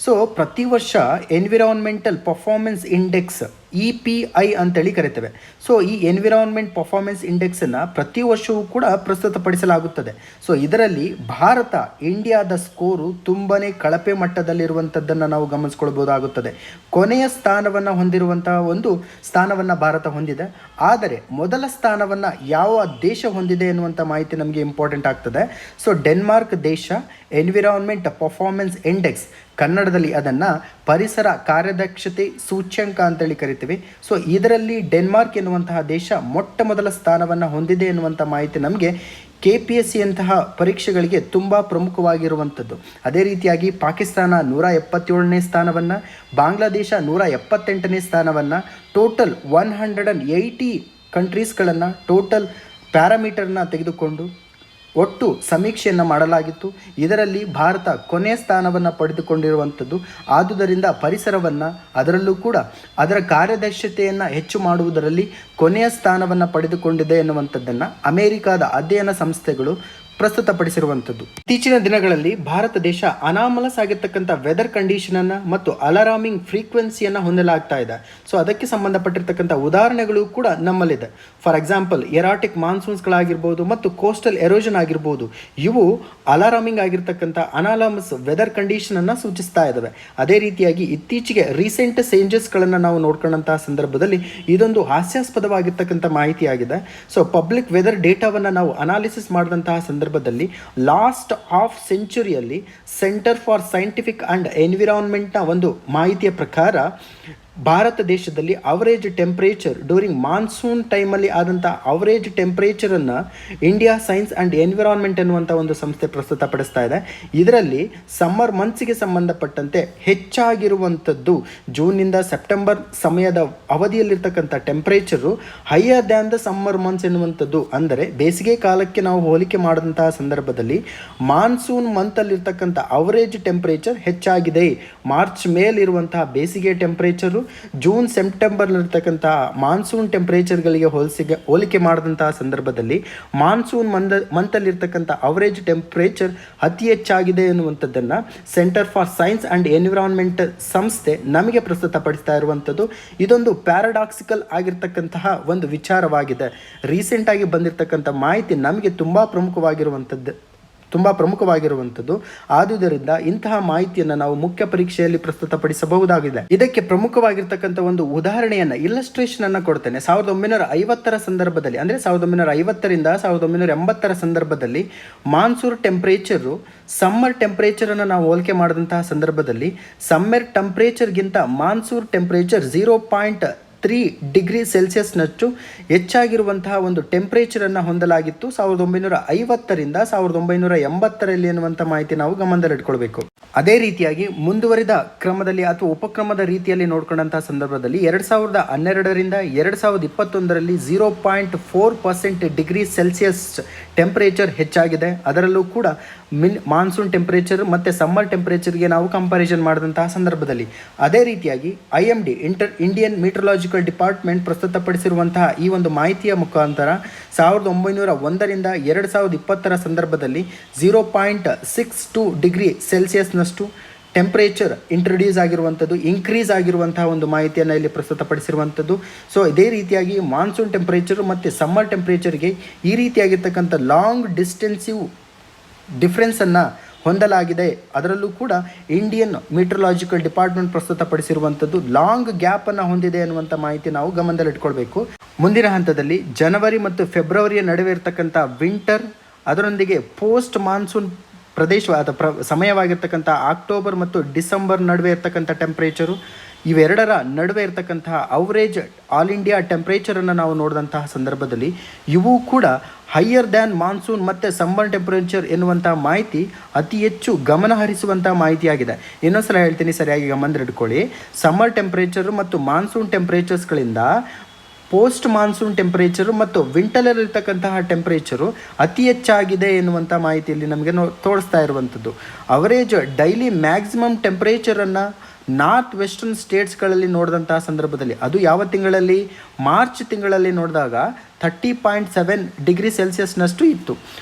ಸೊ ಪ್ರತಿ ವರ್ಷ ಎನ್ವಿರಾನ್ಮೆಂಟಲ್ ಪರ್ಫಾರ್ಮೆನ್ಸ್ ಇಂಡೆಕ್ಸ್ EPI ಅಂತೇಳಿ ಕರಿತೇವೆ. ಸೊ ಈ ಎನ್ವಿರಾನ್ಮೆಂಟ್ ಪರ್ಫಾರ್ಮೆನ್ಸ್ ಇಂಡೆಕ್ಸನ್ನು ಪ್ರತಿ ವರ್ಷವೂ ಕೂಡ ಪ್ರಸ್ತುತಪಡಿಸಲಾಗುತ್ತದೆ. ಸೊ ಇದರಲ್ಲಿ ಭಾರತ, ಇಂಡಿಯಾದ ಸ್ಕೋರು ತುಂಬಾ ಕಳಪೆ ಮಟ್ಟದಲ್ಲಿರುವಂಥದ್ದನ್ನು ನಾವು ಗಮನಿಸ್ಕೊಳ್ಬೋದಾಗುತ್ತದೆ. ಕೊನೆಯ ಸ್ಥಾನವನ್ನು ಹೊಂದಿರುವಂತಹ ಒಂದು ಸ್ಥಾನವನ್ನು ಭಾರತ ಹೊಂದಿದೆ. ಆದರೆ ಮೊದಲ ಸ್ಥಾನವನ್ನು ಯಾವ ದೇಶ ಹೊಂದಿದೆ ಎನ್ನುವಂಥ ಮಾಹಿತಿ ನಮಗೆ ಇಂಪಾರ್ಟೆಂಟ್ ಆಗ್ತದೆ. ಸೊ ಡೆನ್ಮಾರ್ಕ್ ದೇಶ ಎನ್ವಿರಾನ್ಮೆಂಟ್ ಪರ್ಫಾರ್ಮೆನ್ಸ್ ಇಂಡೆಕ್ಸ್, ಕನ್ನಡದಲ್ಲಿ ಅದನ್ನು ಪರಿಸರ ಕಾರ್ಯದಕ್ಷತೆ ಸೂಚ್ಯಂಕ ಅಂತೇಳಿ ಕರಿತೀವಿ. ಸೊ ಇದರಲ್ಲಿ ಡೆನ್ಮಾರ್ಕ್ ಎನ್ನುವಂತಹ ದೇಶ ಮೊಟ್ಟ ಮೊದಲ ಸ್ಥಾನವನ್ನು ಹೊಂದಿದೆ ಎನ್ನುವಂಥ ಮಾಹಿತಿ ನಮಗೆ KPSC ಅಂತಹ ಪರೀಕ್ಷೆಗಳಿಗೆ ತುಂಬ ಪ್ರಮುಖವಾಗಿರುವಂಥದ್ದು. ಅದೇ ರೀತಿಯಾಗಿ ಪಾಕಿಸ್ತಾನ 177ನೇ ಸ್ಥಾನವನ್ನು, ಬಾಂಗ್ಲಾದೇಶ 178ನೇ ಸ್ಥಾನವನ್ನು, ಟೋಟಲ್ 180 ಕಂಟ್ರೀಸ್ಗಳನ್ನು ಟೋಟಲ್ ಪ್ಯಾರಾಮೀಟರ್ನ ತೆಗೆದುಕೊಂಡು ಒಟ್ಟು ಸಮೀಕ್ಷೆಯನ್ನು ಮಾಡಲಾಗಿತ್ತು. ಇದರಲ್ಲಿ ಭಾರತ ಕೊನೆಯ ಸ್ಥಾನವನ್ನು ಪಡೆದುಕೊಂಡಿರುವಂಥದ್ದು. ಆದುದರಿಂದ ಪರಿಸರವನ್ನು, ಅದರಲ್ಲೂ ಕೂಡ ಅದರ ಕಾರ್ಯದಕ್ಷತೆಯನ್ನು ಹೆಚ್ಚು ಮಾಡುವುದರಲ್ಲಿ ಕೊನೆಯ ಸ್ಥಾನವನ್ನು ಪಡೆದುಕೊಂಡಿದೆ ಎನ್ನುವಂಥದ್ದನ್ನು ಅಮೆರಿಕಾದ ಅಧ್ಯಯನ ಸಂಸ್ಥೆಗಳು ಪ್ರಸ್ತುತಪಡಿಸಿರುವಂಥದ್ದು. ಇತ್ತೀಚಿನ ದಿನಗಳಲ್ಲಿ ಭಾರತ ದೇಶ ಅನಾಮಲಸ್ ಆಗಿರ್ತಕ್ಕಂಥ ವೆದರ್ ಕಂಡೀಷನನ್ನು ಮತ್ತು ಅಲಾರಾಮಿಂಗ್ ಫ್ರೀಕ್ವೆನ್ಸಿಯನ್ನು ಹೊಂದಲಾಗ್ತಾ ಇದೆ. ಸೊ ಅದಕ್ಕೆ ಸಂಬಂಧಪಟ್ಟಿರ್ತಕ್ಕಂಥ ಉದಾಹರಣೆಗಳು ಕೂಡ ನಮ್ಮಲ್ಲಿದೆ. ಫಾರ್ ಎಕ್ಸಾಂಪಲ್ ಎರಾಟಿಕ್ ಮಾನ್ಸೂನ್ಸ್ಗಳಾಗಿರ್ಬೋದು ಮತ್ತು ಕೋಸ್ಟಲ್ ಎರೋಷನ್ ಆಗಿರ್ಬೋದು, ಇವು ಅಲಾರಾಮಿಂಗ್ ಆಗಿರ್ತಕ್ಕಂಥ ಅನಾಮಲಸ್ ವೆದರ್ ಕಂಡೀಷನನ್ನು ಸೂಚಿಸ್ತಾ ಇದ್ದಾವೆ. ಅದೇ ರೀತಿಯಾಗಿ ಇತ್ತೀಚೆಗೆ ರೀಸೆಂಟ್ ಚೇಂಜಸ್ಗಳನ್ನು ನಾವು ನೋಡ್ಕೊಂಡಂತಹ ಸಂದರ್ಭದಲ್ಲಿ ಇದೊಂದು ಹಾಸ್ಯಾಸ್ಪದವಾಗಿರ್ತಕ್ಕಂಥ ಮಾಹಿತಿಯಾಗಿದೆ. ಸೊ ಪಬ್ಲಿಕ್ ವೆದರ್ ಡೇಟಾವನ್ನು ನಾವು ಅನಾಲಿಸಿಸ್ ಮಾಡಿದಂತಹ ಸಂದರ್ಭದಲ್ಲಿ ಲಾಸ್ಟ್ ಹಾಫ್ ಸೆಂಚುರಿಯಲ್ಲಿ ಸೆಂಟರ್ ಫಾರ್ ಸೈಂಟಿಫಿಕ್ ಆ್ಯಂಡ್ ಎನ್ವಿರಾನ್ಮೆಂಟ್ನ ಒಂದು ಮಾಹಿತಿಯ ಪ್ರಕಾರ ಭಾರತ ದೇಶದಲ್ಲಿ ಅವರೇಜ್ ಟೆಂಪ್ರೇಚರ್ ಡ್ಯೂರಿಂಗ್ ಮಾನ್ಸೂನ್ ಟೈಮಲ್ಲಿ ಆದಂಥ ಅವರೇಜ್ ಟೆಂಪ್ರೇಚರನ್ನು ಇಂಡಿಯಾ ಸೈನ್ಸ್ ಆ್ಯಂಡ್ ಎನ್ವಿರಾನ್ಮೆಂಟ್ ಎನ್ನುವಂಥ ಒಂದು ಸಂಸ್ಥೆ ಪ್ರಸ್ತುತಪಡಿಸ್ತಾ ಇದೆ. ಇದರಲ್ಲಿ ಸಮ್ಮರ್ ಮಂತ್ಸ್ಗೆ ಸಂಬಂಧಪಟ್ಟಂತೆ ಹೆಚ್ಚಾಗಿರುವಂಥದ್ದು ಜೂನ್ನಿಂದ ಸೆಪ್ಟೆಂಬರ್ ಸಮಯದ ಅವಧಿಯಲ್ಲಿರ್ತಕ್ಕಂಥ temperature higher than the summer months ಎನ್ನುವಂಥದ್ದು. ಅಂದರೆ ಬೇಸಿಗೆ ಕಾಲಕ್ಕೆ ನಾವು ಹೋಲಿಕೆ ಮಾಡಿದಂತಹ ಸಂದರ್ಭದಲ್ಲಿ ಮಾನ್ಸೂನ್ ಮಂತಲ್ಲಿರ್ತಕ್ಕಂಥ ಅವರೇಜ್ ಟೆಂಪ್ರೇಚರ್ ಹೆಚ್ಚಾಗಿದೆ. ಮಾರ್ಚ್ ಮೇಲಿರುವಂತಹ ಬೇಸಿಗೆ ಟೆಂಪ್ರೇಚರು ಜೂನ್ ಸೆಪ್ಟೆಂಬರ್ನಲ್ಲಿರ್ತಕ್ಕಂಥ ಮಾನ್ಸೂನ್ ಟೆಂಪ್ರೇಚರ್ಗಳಿಗೆ ಹೋಲಿಕೆ ಮಾಡಿದಂತಹ ಸಂದರ್ಭದಲ್ಲಿ ಮಾನ್ಸೂನ್ ಮಂತಲ್ಲಿರ್ತಕ್ಕಂಥ ಅವರೇಜ್ ಟೆಂಪ್ರೇಚರ್ ಅತಿ ಹೆಚ್ಚಾಗಿದೆ ಎನ್ನುವಂಥದ್ದನ್ನು centre for science and environment ಸಂಸ್ಥೆ ನಮಗೆ ಪ್ರಸ್ತುತಪಡಿಸ್ತಾ ಇರುವಂಥದ್ದು. ಇದೊಂದು ಪ್ಯಾರಾಡಾಕ್ಸಿಕಲ್ ಆಗಿರ್ತಕ್ಕಂತಹ ಒಂದು ವಿಚಾರವಾಗಿದೆ. ರೀಸೆಂಟಾಗಿ ಬಂದಿರತಕ್ಕಂಥ ಮಾಹಿತಿ ನಮಗೆ ತುಂಬ ಪ್ರಮುಖವಾಗಿರುವಂಥದ್ದು. ಆದುದರಿಂದ ಇಂತಹ ಮಾಹಿತಿಯನ್ನು ನಾವು ಮುಖ್ಯ ಪರೀಕ್ಷೆಯಲ್ಲಿ ಪ್ರಸ್ತುತಪಡಿಸಬಹುದಾಗಿದೆ. ಇದಕ್ಕೆ ಪ್ರಮುಖವಾಗಿರ್ತಕ್ಕಂಥ ಒಂದು ಉದಾಹರಣೆಯನ್ನು, ಇಲ್ಲಸ್ಟ್ರೇಷನ್ ಅನ್ನು ಕೊಡ್ತೇನೆ. 1950ರ ಸಂದರ್ಭದಲ್ಲಿ, ಅಂದರೆ 1950ರಿಂದ 1980ರ ಸಂದರ್ಭದಲ್ಲಿ ಮಾನ್ಸೂನ್ ಟೆಂಪ್ರೇಚರು ಸಮ್ಮರ್ ಟೆಂಪ್ರೇಚರನ್ನು ನಾವು ಹೋಲಿಕೆ ಮಾಡಿದಂತಹ ಸಂದರ್ಭದಲ್ಲಿ ಸಮ್ಮರ್ ಟೆಂಪ್ರೇಚರ್ಗಿಂತ ಮಾನ್ಸೂನ್ ಟೆಂಪ್ರೇಚರ್ 0.3 ಡಿಗ್ರಿ ಸೆಲ್ಸಿಯಸ್ನಷ್ಟು ಹೆಚ್ಚಾಗಿರುವಂತಹ ಒಂದು ಟೆಂಪ್ರೇಚರನ್ನು ಹೊಂದಲಾಗಿತ್ತು 1950ರಿಂದ 1980ರಲ್ಲಿ ಎನ್ನುವಂಥ ಮಾಹಿತಿ ನಾವು ಗಮನದಲ್ಲಿಟ್ಕೊಳ್ಬೇಕು. ಅದೇ ರೀತಿಯಾಗಿ ಮುಂದುವರಿದ ಕ್ರಮದಲ್ಲಿ ಅಥವಾ ಉಪಕ್ರಮದ ರೀತಿಯಲ್ಲಿ ನೋಡ್ಕೊಂಡಂತಹ ಸಂದರ್ಭದಲ್ಲಿ 2012ರಿಂದ 2021ರಲ್ಲಿ 0.4% ಡಿಗ್ರಿ ಸೆಲ್ಸಿಯಸ್ ಟೆಂಪ್ರೇಚರ್ ಹೆಚ್ಚಾಗಿದೆ. ಅದರಲ್ಲೂ ಕೂಡ ಮಾನ್ಸೂನ್ ಟೆಂಪ್ರೇಚರ್ ಮತ್ತು ಸಮ್ಮರ್ ಟೆಂಪ್ರೇಚರ್ಗೆ ನಾವು ಕಂಪ್ಯಾರಿಸನ್ ಮಾಡಿದಂತಹ ಸಂದರ್ಭದಲ್ಲಿ. ಅದೇ ರೀತಿಯಾಗಿ IMD ಇಂಡಿಯನ್ ಮೀಟ್ರಲಾಜಿಕಲ್ ಡಿಪಾರ್ಟ್ಮೆಂಟ್ ಪ್ರಸ್ತುತಪಡಿಸಿರುವಂತಹ ಈ ಒಂದು ಮಾಹಿತಿಯ ಮುಖಾಂತರ 1901ರಿಂದ 2020ರ ಸಂದರ್ಭದಲ್ಲಿ 0.62 ಡಿಗ್ರಿ ಸೆಲ್ಸಿಯಸ್ನಷ್ಟು ಟೆಂಪ್ರೇಚರ್ ಇಂಟ್ರೊಡ್ಯೂಸ್ ಆಗಿರುವಂಥದ್ದು, ಇನ್ಕ್ರೀಸ್ ಆಗಿರುವಂತಹ ಒಂದು ಮಾಹಿತಿಯನ್ನು ಇಲ್ಲಿ ಪ್ರಸ್ತುತಪಡಿಸಿರುವಂಥದ್ದು. ಸೊ ಇದೇ ರೀತಿಯಾಗಿ ಮಾನ್ಸೂನ್ ಟೆಂಪ್ರೇಚರ್ ಮತ್ತು ಸಮ್ಮರ್ ಟೆಂಪ್ರೇಚರ್ಗೆ ಈ ರೀತಿಯಾಗಿರ್ತಕ್ಕಂಥ ಲಾಂಗ್ ಡಿಸ್ಟೆನ್ಸಿವ್ ಡಿಫ್ರೆನ್ಸನ್ನು ಹೊಂದಲಾಗಿದೆ. ಅದರಲ್ಲೂ ಕೂಡ ಇಂಡಿಯನ್ ಮೀಟ್ರಲಾಜಿಕಲ್ ಡಿಪಾರ್ಟ್ಮೆಂಟ್ ಪ್ರಸ್ತುತಪಡಿಸಿರುವಂಥದ್ದು ಲಾಂಗ್ ಗ್ಯಾಪನ್ನು ಹೊಂದಿದೆ ಅನ್ನುವಂಥ ಮಾಹಿತಿ ನಾವು ಗಮನದಲ್ಲಿಟ್ಕೊಳ್ಬೇಕು. ಮುಂದಿನ ಹಂತದಲ್ಲಿ ಜನವರಿ ಮತ್ತು ಫೆಬ್ರವರಿಯ ನಡುವೆ ಇರತಕ್ಕಂಥ ವಿಂಟರ್, ಅದರೊಂದಿಗೆ ಪೋಸ್ಟ್ ಮಾನ್ಸೂನ್ ಪ್ರದೇಶ ಸಮಯವಾಗಿರ್ತಕ್ಕಂಥ ಅಕ್ಟೋಬರ್ ಮತ್ತು ಡಿಸೆಂಬರ್ ನಡುವೆ ಇರ್ತಕ್ಕಂಥ ಟೆಂಪ್ರೇಚರು, ಇವೆರಡರ ನಡುವೆ ಇರತಕ್ಕಂತಹ ಅವರೇಜ್ ಆಲ್ ಇಂಡಿಯಾ ಟೆಂಪ್ರೇಚರನ್ನು ನಾವು ನೋಡಿದಂತಹ ಸಂದರ್ಭದಲ್ಲಿ ಇವು ಕೂಡ ಹೈಯರ್ ದ್ಯಾನ್ ಮಾನ್ಸೂನ್ ಮತ್ತು ಸಮ್ಮರ್ ಟೆಂಪ್ರೇಚರ್ ಎನ್ನುವಂಥ ಮಾಹಿತಿ ಅತಿ ಹೆಚ್ಚು ಗಮನ ಹರಿಸುವಂಥ ಮಾಹಿತಿಯಾಗಿದೆ. ಇನ್ನೊಂದು ಸಲ ಹೇಳ್ತೀನಿ, ಸರಿಯಾಗಿ ಗಮನದಲ್ಲಿಟ್ಕೊಳ್ಳಿ. ಸಮ್ಮರ್ ಟೆಂಪ್ರೇಚರು ಮತ್ತು ಮಾನ್ಸೂನ್ ಟೆಂಪ್ರೇಚರ್ಸ್ಗಳಿಂದ ಪೋಸ್ಟ್ ಮಾನ್ಸೂನ್ ಟೆಂಪ್ರೇಚರು ಮತ್ತು ವಿಂಟರಲ್ಲಿರ್ತಕ್ಕಂತಹ ಟೆಂಪ್ರೇಚರು ಅತಿ ಹೆಚ್ಚಾಗಿದೆ ಎನ್ನುವಂಥ ಮಾಹಿತಿಯಲ್ಲಿ ನಮಗೆ ತೋರಿಸ್ತಾ ಇರುವಂಥದ್ದು. ಅವರೇಜ್ ಡೈಲಿ ಮ್ಯಾಕ್ಸಿಮಮ್ ಟೆಂಪ್ರೇಚರನ್ನು ನಾರ್ತ್ ವೆಸ್ಟರ್ನ್ ಸ್ಟೇಟ್ಸ್ಗಳಲ್ಲಿ ನೋಡಿದಂತಹ ಸಂದರ್ಭದಲ್ಲಿ, ಅದು ಯಾವ ತಿಂಗಳಲ್ಲಿ, ಮಾರ್ಚ್ ತಿಂಗಳಲ್ಲಿ ನೋಡಿದಾಗ 30.7 ಡಿಗ್ರಿ ಸೆಲ್ಸಿಯಸ್ನಷ್ಟು ಇತ್ತು.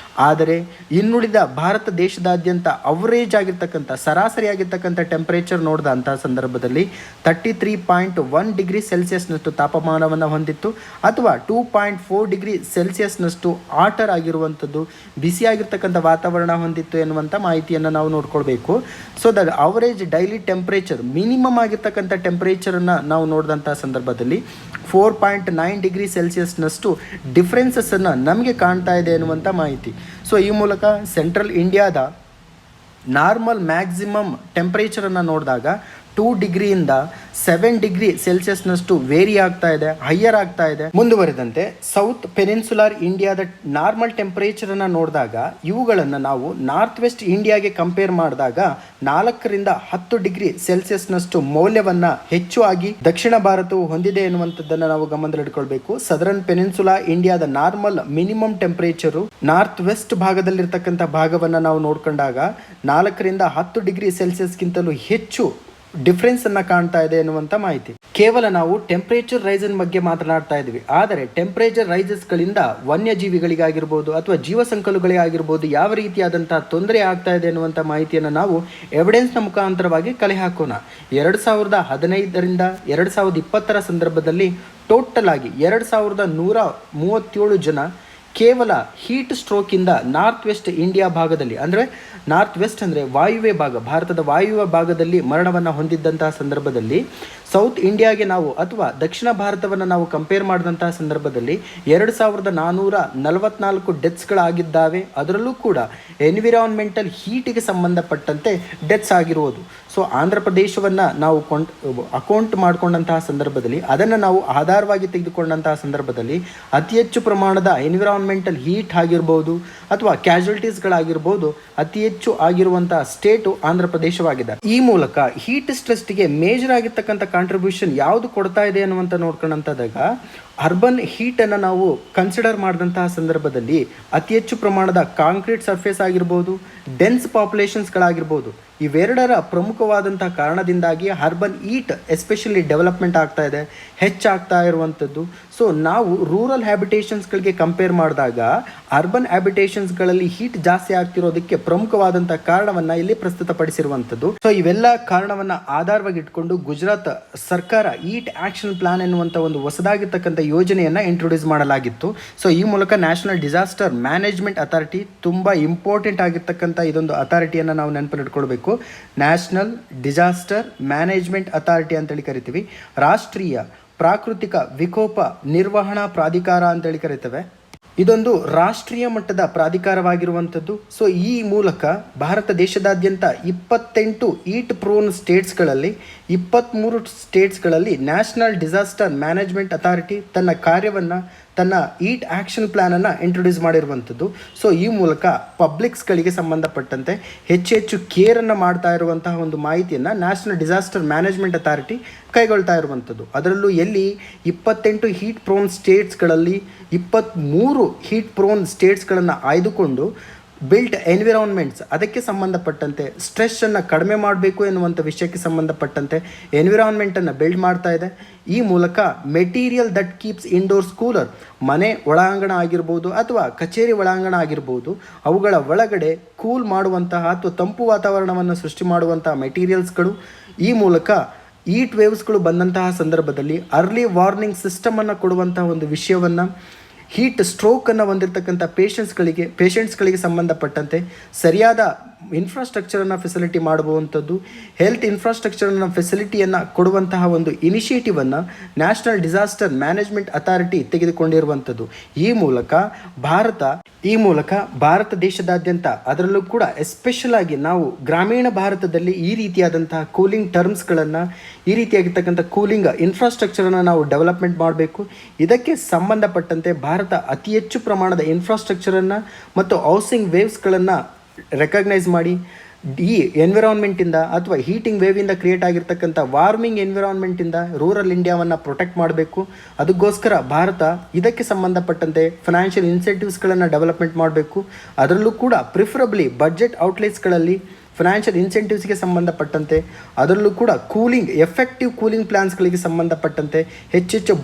ಆದರೆ ಇನ್ನುಳಿದ ಭಾರತ ದೇಶದಾದ್ಯಂತ ಅವರೇಜ್ ಆಗಿರ್ತಕ್ಕಂಥ ಸರಾಸರಿಯಾಗಿರ್ತಕ್ಕಂಥ ಟೆಂಪ್ರೇಚರ್ ನೋಡಿದಂಥ ಸಂದರ್ಭದಲ್ಲಿ 33.1 ಡಿಗ್ರಿ ಸೆಲ್ಸಿಯಸ್ನಷ್ಟು ತಾಪಮಾನವನ್ನು ಹೊಂದಿತ್ತು, ಅಥವಾ 2.4 ಡಿಗ್ರಿ ಸೆಲ್ಸಿಯಸ್ನಷ್ಟು ಆಟರ್ ಆಗಿರುವಂಥದ್ದು, ಬಿಸಿಯಾಗಿರ್ತಕ್ಕಂಥ ವಾತಾವರಣ ಹೊಂದಿತ್ತು ಎನ್ನುವಂಥ ಮಾಹಿತಿಯನ್ನು ನಾವು ನೋಡ್ಕೊಳ್ಬೇಕು. So the average daily temperature minimum ಆಗಿರ್ತಕ್ಕಂಥ ಟೆಂಪ್ರೇಚರನ್ನು ನಾವು ನೋಡಿದಂಥ ಸಂದರ್ಭದಲ್ಲಿ 4.9 ಡಿಗ್ರಿ ಸೆಲ್ಸಿಯಸ್ನಷ್ಟು ಡಿಫ್ರೆನ್ಸಸ್ಸನ್ನು ನಮಗೆ ಕಾಣ್ತಾ ಇದೆ ಎನ್ನುವಂಥ ಮಾಹಿತಿ. ಸೊ ಈ ಮೂಲಕ ಸೆಂಟ್ರಲ್ ಇಂಡಿಯಾದ ನಾರ್ಮಲ್ ಮ್ಯಾಕ್ಸಿಮಮ್ ಟೆಂಪ್ರೇಚರನ್ನು ನೋಡಿದಾಗ 2 ಡಿಗ್ರಿಯಿಂದ 7 ಡಿಗ್ರಿ ಸೆಲ್ಸಿಯಸ್ನಷ್ಟು ವೇರಿ ಆಗ್ತಾ ಇದೆ, ಹೈಯರ್ ಆಗ್ತಾ ಇದೆ. ಮುಂದುವರೆದಂತೆ ಸೌತ್ ಪೆನಿನ್ಸುಲಾರ್ ಇಂಡಿಯಾದ ನಾರ್ಮಲ್ ಟೆಂಪ್ರೇಚರನ್ನು ನೋಡಿದಾಗ ಇವುಗಳನ್ನು ನಾವು ನಾರ್ತ್ ವೆಸ್ಟ್ ಇಂಡಿಯಾಗೆ ಕಂಪೇರ್ ಮಾಡಿದಾಗ 4ರಿಂದ 10 ಡಿಗ್ರಿ ಸೆಲ್ಸಿಯಸ್ನಷ್ಟು ಮೌಲ್ಯವನ್ನು ಹೆಚ್ಚು ಆಗಿ ದಕ್ಷಿಣ ಭಾರತವು ಹೊಂದಿದೆ ಎನ್ನುವಂಥದ್ದನ್ನು ನಾವು ಗಮನದಲ್ಲಿಟ್ಕೊಳ್ಬೇಕು. ಸದರ್ನ್ ಪೆನಿನ್ಸುಲಾ ಇಂಡಿಯಾದ normal minimum temperature north west ಭಾಗದಲ್ಲಿರ್ತಕ್ಕಂಥ ಭಾಗವನ್ನು ನಾವು ನೋಡ್ಕೊಂಡಾಗ 4ರಿಂದ 10 ಡಿಗ್ರಿ ಸೆಲ್ಸಿಯಸ್ಗಿಂತಲೂ ಹೆಚ್ಚು ಡಿಫ್ರೆನ್ಸನ್ನು ಕಾಣ್ತಾ ಇದೆ ಎನ್ನುವಂಥ ಮಾಹಿತಿ. ಕೇವಲ ನಾವು ಟೆಂಪ್ರೇಚರ್ ರೈಸನ್ ಬಗ್ಗೆ ಮಾತನಾಡ್ತಾ ಇದ್ವಿ, ಆದರೆ ಟೆಂಪ್ರೇಚರ್ ರೈಸಸ್ಗಳಿಂದ ವನ್ಯಜೀವಿಗಳಿಗಾಗಿರ್ಬೋದು ಅಥವಾ ಜೀವಸಂಕುಲಗಳಿಗಾಗಿರ್ಬೋದು ಯಾವ ರೀತಿಯಾದಂಥ ತೊಂದರೆ ಆಗ್ತಾ ಇದೆ ಎನ್ನುವಂಥ ಮಾಹಿತಿಯನ್ನು ನಾವು ಎವಿಡೆನ್ಸ್ನ ಮುಖಾಂತರವಾಗಿ ಕಲೆ ಹಾಕೋಣ. 2015ರಿಂದ 2020 ಸಂದರ್ಭದಲ್ಲಿ ಟೋಟಲ್ ಆಗಿ 2137 ಜನ ಕೇವಲ ಹೀಟ್ ಸ್ಟ್ರೋಕಿಂದ ನಾರ್ತ್ ವೆಸ್ಟ್ ಇಂಡಿಯಾ ಭಾಗದಲ್ಲಿ, ಅಂದರೆ ನಾರ್ತ್ ವೆಸ್ಟ್ ಅಂದರೆ ವಾಯುವ್ಯ ಭಾಗ, ಭಾರತದ ವಾಯುವ್ಯ ಭಾಗದಲ್ಲಿ ಮರಣವನ್ನು ಹೊಂದಿದ್ದಂತಹ ಸಂದರ್ಭದಲ್ಲಿ ಸೌತ್ ಇಂಡಿಯಾಗೆ ನಾವು ಅಥವಾ ದಕ್ಷಿಣ ಭಾರತವನ್ನು ನಾವು ಕಂಪೇರ್ ಮಾಡಿದಂತಹ ಸಂದರ್ಭದಲ್ಲಿ 2444 ಡೆತ್ಸ್ಗಳಾಗಿದ್ದಾವೆ. ಅದರಲ್ಲೂ ಕೂಡ ಎನ್ವಿರಾನ್ಮೆಂಟಲ್ ಹೀಟಿಗೆ ಸಂಬಂಧಪಟ್ಟಂತೆ ಡೆತ್ಸ್ ಆಗಿರುವುದು. ಸೊ ಆಂಧ್ರ ಪ್ರದೇಶವನ್ನು ನಾವು ಅಕೌಂಟ್ ಮಾಡಿಕೊಂಡಂತಹ ಸಂದರ್ಭದಲ್ಲಿ, ಅದನ್ನು ನಾವು ಆಧಾರವಾಗಿ ತೆಗೆದುಕೊಂಡಂತಹ ಸಂದರ್ಭದಲ್ಲಿ ಅತಿ ಹೆಚ್ಚು ಪ್ರಮಾಣದ ಎನ್ವಿರಾನ್ಮೆಂಟಲ್ ಹೀಟ್ ಆಗಿರ್ಬೋದು ಅಥವಾ ಕ್ಯಾಶುಯಾಲಿಟೀಸ್ಗಳಾಗಿರ್ಬೋದು ಅತಿ ಹೆಚ್ಚು ಆಗಿರುವಂತಹ ಸ್ಟೇಟು ಆಂಧ್ರ ಪ್ರದೇಶವಾಗಿದೆ. ಈ ಮೂಲಕ ಹೀಟ್ ಸ್ಟ್ರೆಸ್ಗೆ ಮೇಜರ್ ಆಗಿರ್ತಕ್ಕಂಥ ಕಾಂಟ್ರಿಬ್ಯೂಷನ್ ಯಾವುದು ಕೊಡ್ತಾ ಇದೆ ಅನ್ನುವಂಥ ನೋಡ್ಕೊಂಡಂತಾದಾಗ ಅರ್ಬನ್ ಹೀಟನ್ನು ನಾವು ಕನ್ಸಿಡರ್ ಮಾಡಿದಂತಹ ಸಂದರ್ಭದಲ್ಲಿ ಅತಿ ಹೆಚ್ಚು ಪ್ರಮಾಣದ ಕಾಂಕ್ರೀಟ್ ಸರ್ಫೇಸ್ ಆಗಿರ್ಬೋದು, ಡೆನ್ಸ್ ಪಾಪ್ಯುಲೇಷನ್ಸ್ಗಳಾಗಿರ್ಬೋದು, ಇವೆರಡರ ಪ್ರಮುಖವಾದಂಥ ಕಾರಣದಿಂದಾಗಿ ಅರ್ಬನ್ ಹೀಟ್ ಎಸ್ಪೆಷಲಿ ಡೆವಲಪ್ಮೆಂಟ್ ಆಗ್ತಾ ಇದೆ, ಹೆಚ್ಚಾಗ್ತಾ ಇರುವಂಥದ್ದು. ಸೊ ನಾವು ರೂರಲ್ ಹ್ಯಾಬಿಟೇಷನ್ಸ್ಗಳಿಗೆ ಕಂಪೇರ್ ಮಾಡಿದಾಗ ಅರ್ಬನ್ ಹ್ಯಾಬಿಟೇಷನ್ಸ್ಗಳಲ್ಲಿ ಹೀಟ್ ಜಾಸ್ತಿ ಆಗ್ತಿರೋದಕ್ಕೆ ಪ್ರಮುಖವಾದಂಥ ಕಾರಣವನ್ನು ಇಲ್ಲಿ ಪ್ರಸ್ತುತಪಡಿಸಿರುವಂಥದ್ದು. ಸೊ ಇವೆಲ್ಲ ಕಾರಣವನ್ನು ಆಧಾರವಾಗಿ ಇಟ್ಕೊಂಡು ಗುಜರಾತ್ ಸರ್ಕಾರ ಹೀಟ್ ಆಕ್ಷನ್ ಪ್ಲಾನ್ ಎನ್ನುವಂಥ ಒಂದು ಹೊಸದಾಗಿರ್ತಕ್ಕಂಥ ಯೋಜನೆಯನ್ನು ಇಂಟ್ರೊಡ್ಯೂಸ್ ಮಾಡಲಾಗಿತ್ತು. ಸೊ ಈ ಮೂಲಕ ನ್ಯಾಷನಲ್ ಡಿಸಾಸ್ಟರ್ ಮ್ಯಾನೇಜ್ಮೆಂಟ್ ಅಥಾರಿಟಿ ತುಂಬ ಇಂಪಾರ್ಟೆಂಟ್ ಆಗಿರ್ತಕ್ಕಂಥ ಇದೊಂದು ಅಥಾರಿಟಿಯನ್ನು ನಾವು ನೆನಪಿಟ್ಕೊಳ್ಬೇಕು. ನ್ಯಾಷನಲ್ ಡಿಸಾಸ್ಟರ್ ಮ್ಯಾನೇಜ್ಮೆಂಟ್ ಅಥಾರಿಟಿ ಅಂತೇಳಿ ಕರಿತೀವಿ. ರಾಷ್ಟ್ರೀಯ ಪ್ರಾಕೃತಿಕ ವಿಕೋಪ ನಿರ್ವಹಣಾ ಪ್ರಾಧಿಕಾರ ಅಂತೇಳಿ ಕರಿತೇವೆ. ಇದೊಂದು ರಾಷ್ಟ್ರೀಯ ಮಟ್ಟದ ಪ್ರಾಧಿಕಾರವಾಗಿರುವಂಥದ್ದು. ಸೊ ಈ ಮೂಲಕ ಭಾರತ ದೇಶದಾದ್ಯಂತ 28 ಹೀಟ್ ಪ್ರೋನ್ ಸ್ಟೇಟ್ಸ್ಗಳಲ್ಲಿ 23 ಸ್ಟೇಟ್ಸ್ಗಳಲ್ಲಿ ನ್ಯಾಷನಲ್ ಡಿಸಾಸ್ಟರ್ ಮ್ಯಾನೇಜ್ಮೆಂಟ್ ಅಥಾರಿಟಿ ತನ್ನ ಕಾರ್ಯವನ್ನು, ತನ್ನ ಹೀಟ್ ಆ್ಯಕ್ಷನ್ ಪ್ಲ್ಯಾನನ್ನು ಇಂಟ್ರೊಡ್ಯೂಸ್ ಮಾಡಿರುವಂಥದ್ದು. ಸೊ ಈ ಮೂಲಕ ಪಬ್ಲಿಕ್ಸ್ಗಳಿಗೆ ಸಂಬಂಧಪಟ್ಟಂತೆ ಹೆಚ್ಚು ಕೇರನ್ನು ಮಾಡ್ತಾ ಇರುವಂತಹ ಒಂದು ಮಾಹಿತಿಯನ್ನು ನ್ಯಾಷನಲ್ ಡಿಸಾಸ್ಟರ್ ಮ್ಯಾನೇಜ್ಮೆಂಟ್ ಅಥಾರಿಟಿ ಕೈಗೊಳ್ತಾ ಇರುವಂಥದ್ದು. ಅದರಲ್ಲೂ ಎಲ್ಲಿ 28 ಹೀಟ್ ಪ್ರೋನ್ ಸ್ಟೇಟ್ಸ್ಗಳಲ್ಲಿ 23 ಹೀಟ್ ಪ್ರೋನ್ ಸ್ಟೇಟ್ಸ್ಗಳನ್ನು ಆಯ್ದುಕೊಂಡು ಬಿಲ್ಟ್ ಎನ್ವಿರಾನ್ಮೆಂಟ್ಸ್, ಅದಕ್ಕೆ ಸಂಬಂಧಪಟ್ಟಂತೆ ಸ್ಟ್ರೆಸ್ಸನ್ನು ಕಡಿಮೆ ಮಾಡಬೇಕು ಎನ್ನುವಂಥ ವಿಷಯಕ್ಕೆ ಸಂಬಂಧಪಟ್ಟಂತೆ ಎನ್ವಿರಾನ್ಮೆಂಟನ್ನು ಬಿಲ್ಡ್ ಮಾಡ್ತಾ ಇದೆ. ಈ ಮೂಲಕ material that keeps indoors cooler, ಮನೆ ಒಳಾಂಗಣ ಆಗಿರ್ಬೋದು ಅಥವಾ ಕಚೇರಿ ಒಳಾಂಗಣ ಆಗಿರ್ಬೋದು, ಅವುಗಳ ಒಳಗಡೆ ಕೂಲ್ ಮಾಡುವಂತಹ ಅಥವಾ ತಂಪು ವಾತಾವರಣವನ್ನು ಸೃಷ್ಟಿ ಮಾಡುವಂತಹ ಮೆಟೀರಿಯಲ್ಸ್ಗಳು. ಈ ಮೂಲಕ ಈಟ್ ವೇವ್ಸ್ಗಳು ಬಂದಂತಹ ಸಂದರ್ಭದಲ್ಲಿ ಅರ್ಲಿ ವಾರ್ನಿಂಗ್ ಸಿಸ್ಟಮನ್ನು ಕೊಡುವಂತಹ ಒಂದು ವಿಷಯವನ್ನು, ಹೀಟ್ ಸ್ಟ್ರೋಕನ್ನು ಹೊಂದಿರತಕ್ಕಂಥ ಪೇಷಂಟ್ಸ್ಗಳಿಗೆ ಸಂಬಂಧಪಟ್ಟಂತೆ ಸರಿಯಾದ ಇನ್ಫ್ರಾಸ್ಟ್ರಕ್ಚರನ್ನು ಫೆಸಿಲಿಟಿ ಮಾಡುವಂಥದ್ದು, ಹೆಲ್ತ್ ಇನ್ಫ್ರಾಸ್ಟ್ರಕ್ಚರನ್ನು ಫೆಸಿಲಿಟಿಯನ್ನು ಕೊಡುವಂತಹ ಒಂದು ಇನಿಷಿಯೇಟಿವನ್ನು ನ್ಯಾಷನಲ್ ಡಿಸಾಸ್ಟರ್ ಮ್ಯಾನೇಜ್ಮೆಂಟ್ ಅಥಾರಿಟಿ ತೆಗೆದುಕೊಂಡಿರುವಂಥದ್ದು. ಈ ಮೂಲಕ ಭಾರತ ದೇಶದಾದ್ಯಂತ, ಅದರಲ್ಲೂ ಕೂಡ ಎಸ್ಪೆಷಲ್ ಆಗಿ ನಾವು ಗ್ರಾಮೀಣ ಭಾರತದಲ್ಲಿ ಈ ರೀತಿಯಾದಂತಹ ಕೂಲಿಂಗ್ ಟರ್ಮ್ಸ್ಗಳನ್ನು, ಈ ರೀತಿಯಾಗಿರ್ತಕ್ಕಂಥ ಕೂಲಿಂಗ್ ಇನ್ಫ್ರಾಸ್ಟ್ರಕ್ಚರನ್ನು ನಾವು ಡೆವಲಪ್ಮೆಂಟ್ ಮಾಡಬೇಕು. ಇದಕ್ಕೆ ಸಂಬಂಧಪಟ್ಟಂತೆ ಭಾರತ ಅತಿ ಹೆಚ್ಚು ಪ್ರಮಾಣದ ಇನ್ಫ್ರಾಸ್ಟ್ರಕ್ಚರನ್ನು ಮತ್ತು ಹೌಸಿಂಗ್ ವೇವ್ಸ್ಗಳನ್ನು ರೆಕಗ್ನೈಸ್ ಮಾಡಿ ಈ ಎನ್ವಿರಾನ್ಮೆಂಟಿಂದ ಅಥವಾ ಹೀಟಿಂಗ್ ವೇವಿಂದ ಕ್ರಿಯೇಟ್ ಆಗಿರ್ತಕ್ಕಂಥ ವಾರ್ಮಿಂಗ್ ಎನ್ವಿರಾನ್ಮೆಂಟಿಂದ ರೂರಲ್ ಇಂಡಿಯಾವನ್ನು ಪ್ರೊಟೆಕ್ಟ್ ಮಾಡಬೇಕು. ಅದಕ್ಕೋಸ್ಕರ ಭಾರತ ಇದಕ್ಕೆ ಸಂಬಂಧಪಟ್ಟಂತೆ ಫೈನಾನ್ಷಿಯಲ್ ಇನ್ಸೆಂಟಿವ್ಸ್ಗಳನ್ನು ಡೆವಲಪ್ಮೆಂಟ್ ಮಾಡಬೇಕು. ಅದರಲ್ಲೂ ಕೂಡ ಪ್ರಿಫರಬ್ಲಿ ಬಡ್ಜೆಟ್ ಔಟ್ಲೇಟ್ಸ್ಗಳಲ್ಲಿ ಫೈನಾನ್ಷಿಯಲ್ ಇನ್ಸೆಂಟಿವ್ಸ್ಗೆ ಸಂಬಂಧಪಟ್ಟಂತೆ, ಅದರಲ್ಲೂ ಕೂಡ ಎಫೆಕ್ಟಿವ್ ಕೂಲಿಂಗ್ ಪ್ಲಾನ್ಸ್ಗಳಿಗೆ ಸಂಬಂಧಪಟ್ಟಂತೆ ಹೆಚ್ಚೆಚ್ಚು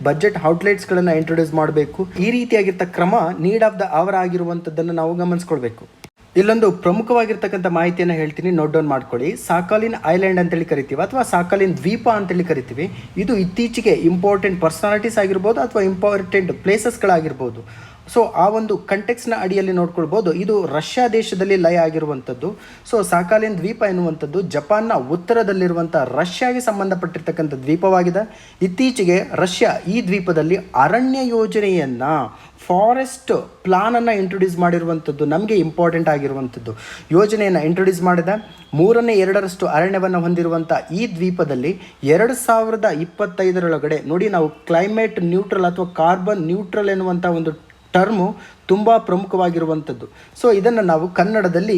ಬಡ್ಜೆಟ್ ಔಟ್ಲೆಟ್ಸ್ಗಳನ್ನು ಇಂಟ್ರೊಡ್ಯೂಸ್ ಮಾಡಬೇಕು. ಈ ರೀತಿಯಾಗಿರ್ತ ಕ್ರಮ ನೀಡ್ ಆಫ್ ದ ಅವರ್ ಆಗಿರುವಂಥದ್ದನ್ನು ನಾವು ಗಮನಿಸ್ಕೊಳ್ಬೇಕು. ಇಲ್ಲೊಂದು ಪ್ರಮುಖವಾಗಿರ್ತಕ್ಕಂಥ ಮಾಹಿತಿಯನ್ನು ಹೇಳ್ತೀನಿ, ನೋಟ್ ಡೌನ್ ಮಾಡ್ಕೊಳ್ಳಿ. ಸಾಕಾಲಿನ್ ಐಲ್ಯಾಂಡ್ ಅಂತೇಳಿ ಕರಿತೀವಿ ಅಥವಾ ಸಾಕಾಲಿನ್ ದ್ವೀಪ ಅಂತೇಳಿ ಕರಿತೀವಿ. ಇದು ಇತ್ತೀಚೆಗೆ ಇಂಪಾರ್ಟೆಂಟ್ ಪರ್ಸನಾಲಿಟೀಸ್ ಆಗಿರ್ಬೋದು ಅಥವಾ ಇಂಪಾರ್ಟೆಂಟ್ ಪ್ಲೇಸಸ್ಗಳಾಗಿರ್ಬೋದು. ಸೊ ಆ ಒಂದು ಕಂಟೆಕ್ಸ್ನ ಅಡಿಯಲ್ಲಿ ನೋಡ್ಕೊಳ್ಬೋದು, ಇದು ರಷ್ಯಾ ದೇಶದಲ್ಲಿ ಲಯ ಆಗಿರುವಂಥದ್ದು. ಸೊ ಸಾಕಾಲಿನ್ ದ್ವೀಪ ಎನ್ನುವಂಥದ್ದು ಜಪಾನ್ನ ಉತ್ತರದಲ್ಲಿರುವಂಥ ರಷ್ಯಾಗೆ ಸಂಬಂಧಪಟ್ಟಿರ್ತಕ್ಕಂಥ ದ್ವೀಪವಾಗಿದೆ. ಇತ್ತೀಚೆಗೆ ರಷ್ಯಾ ಈ ದ್ವೀಪದಲ್ಲಿ ಅರಣ್ಯ ಯೋಜನೆಯನ್ನು, ಫಾರೆಸ್ಟ್ ಪ್ಲಾನನ್ನು ಇಂಟ್ರೊಡ್ಯೂಸ್ ಮಾಡಿರುವಂಥದ್ದು ನಮಗೆ ಇಂಪಾರ್ಟೆಂಟ್ ಆಗಿರುವಂಥದ್ದು. ಯೋಜನೆಯನ್ನು ಇಂಟ್ರೊಡ್ಯೂಸ್ ಮಾಡಿದ 2/3 ಅರಣ್ಯವನ್ನು ಹೊಂದಿರುವಂಥ ಈ ದ್ವೀಪದಲ್ಲಿ 2025 ನೋಡಿ, ನಾವು ಕ್ಲೈಮೇಟ್ ನ್ಯೂಟ್ರಲ್ ಅಥವಾ ಕಾರ್ಬನ್ ನ್ಯೂಟ್ರಲ್ ಎನ್ನುವಂಥ ಒಂದು ಟರ್ಮು ತುಂಬ ಪ್ರಮುಖವಾಗಿರುವಂಥದ್ದು. ಸೊ ಇದನ್ನು ನಾವು ಕನ್ನಡದಲ್ಲಿ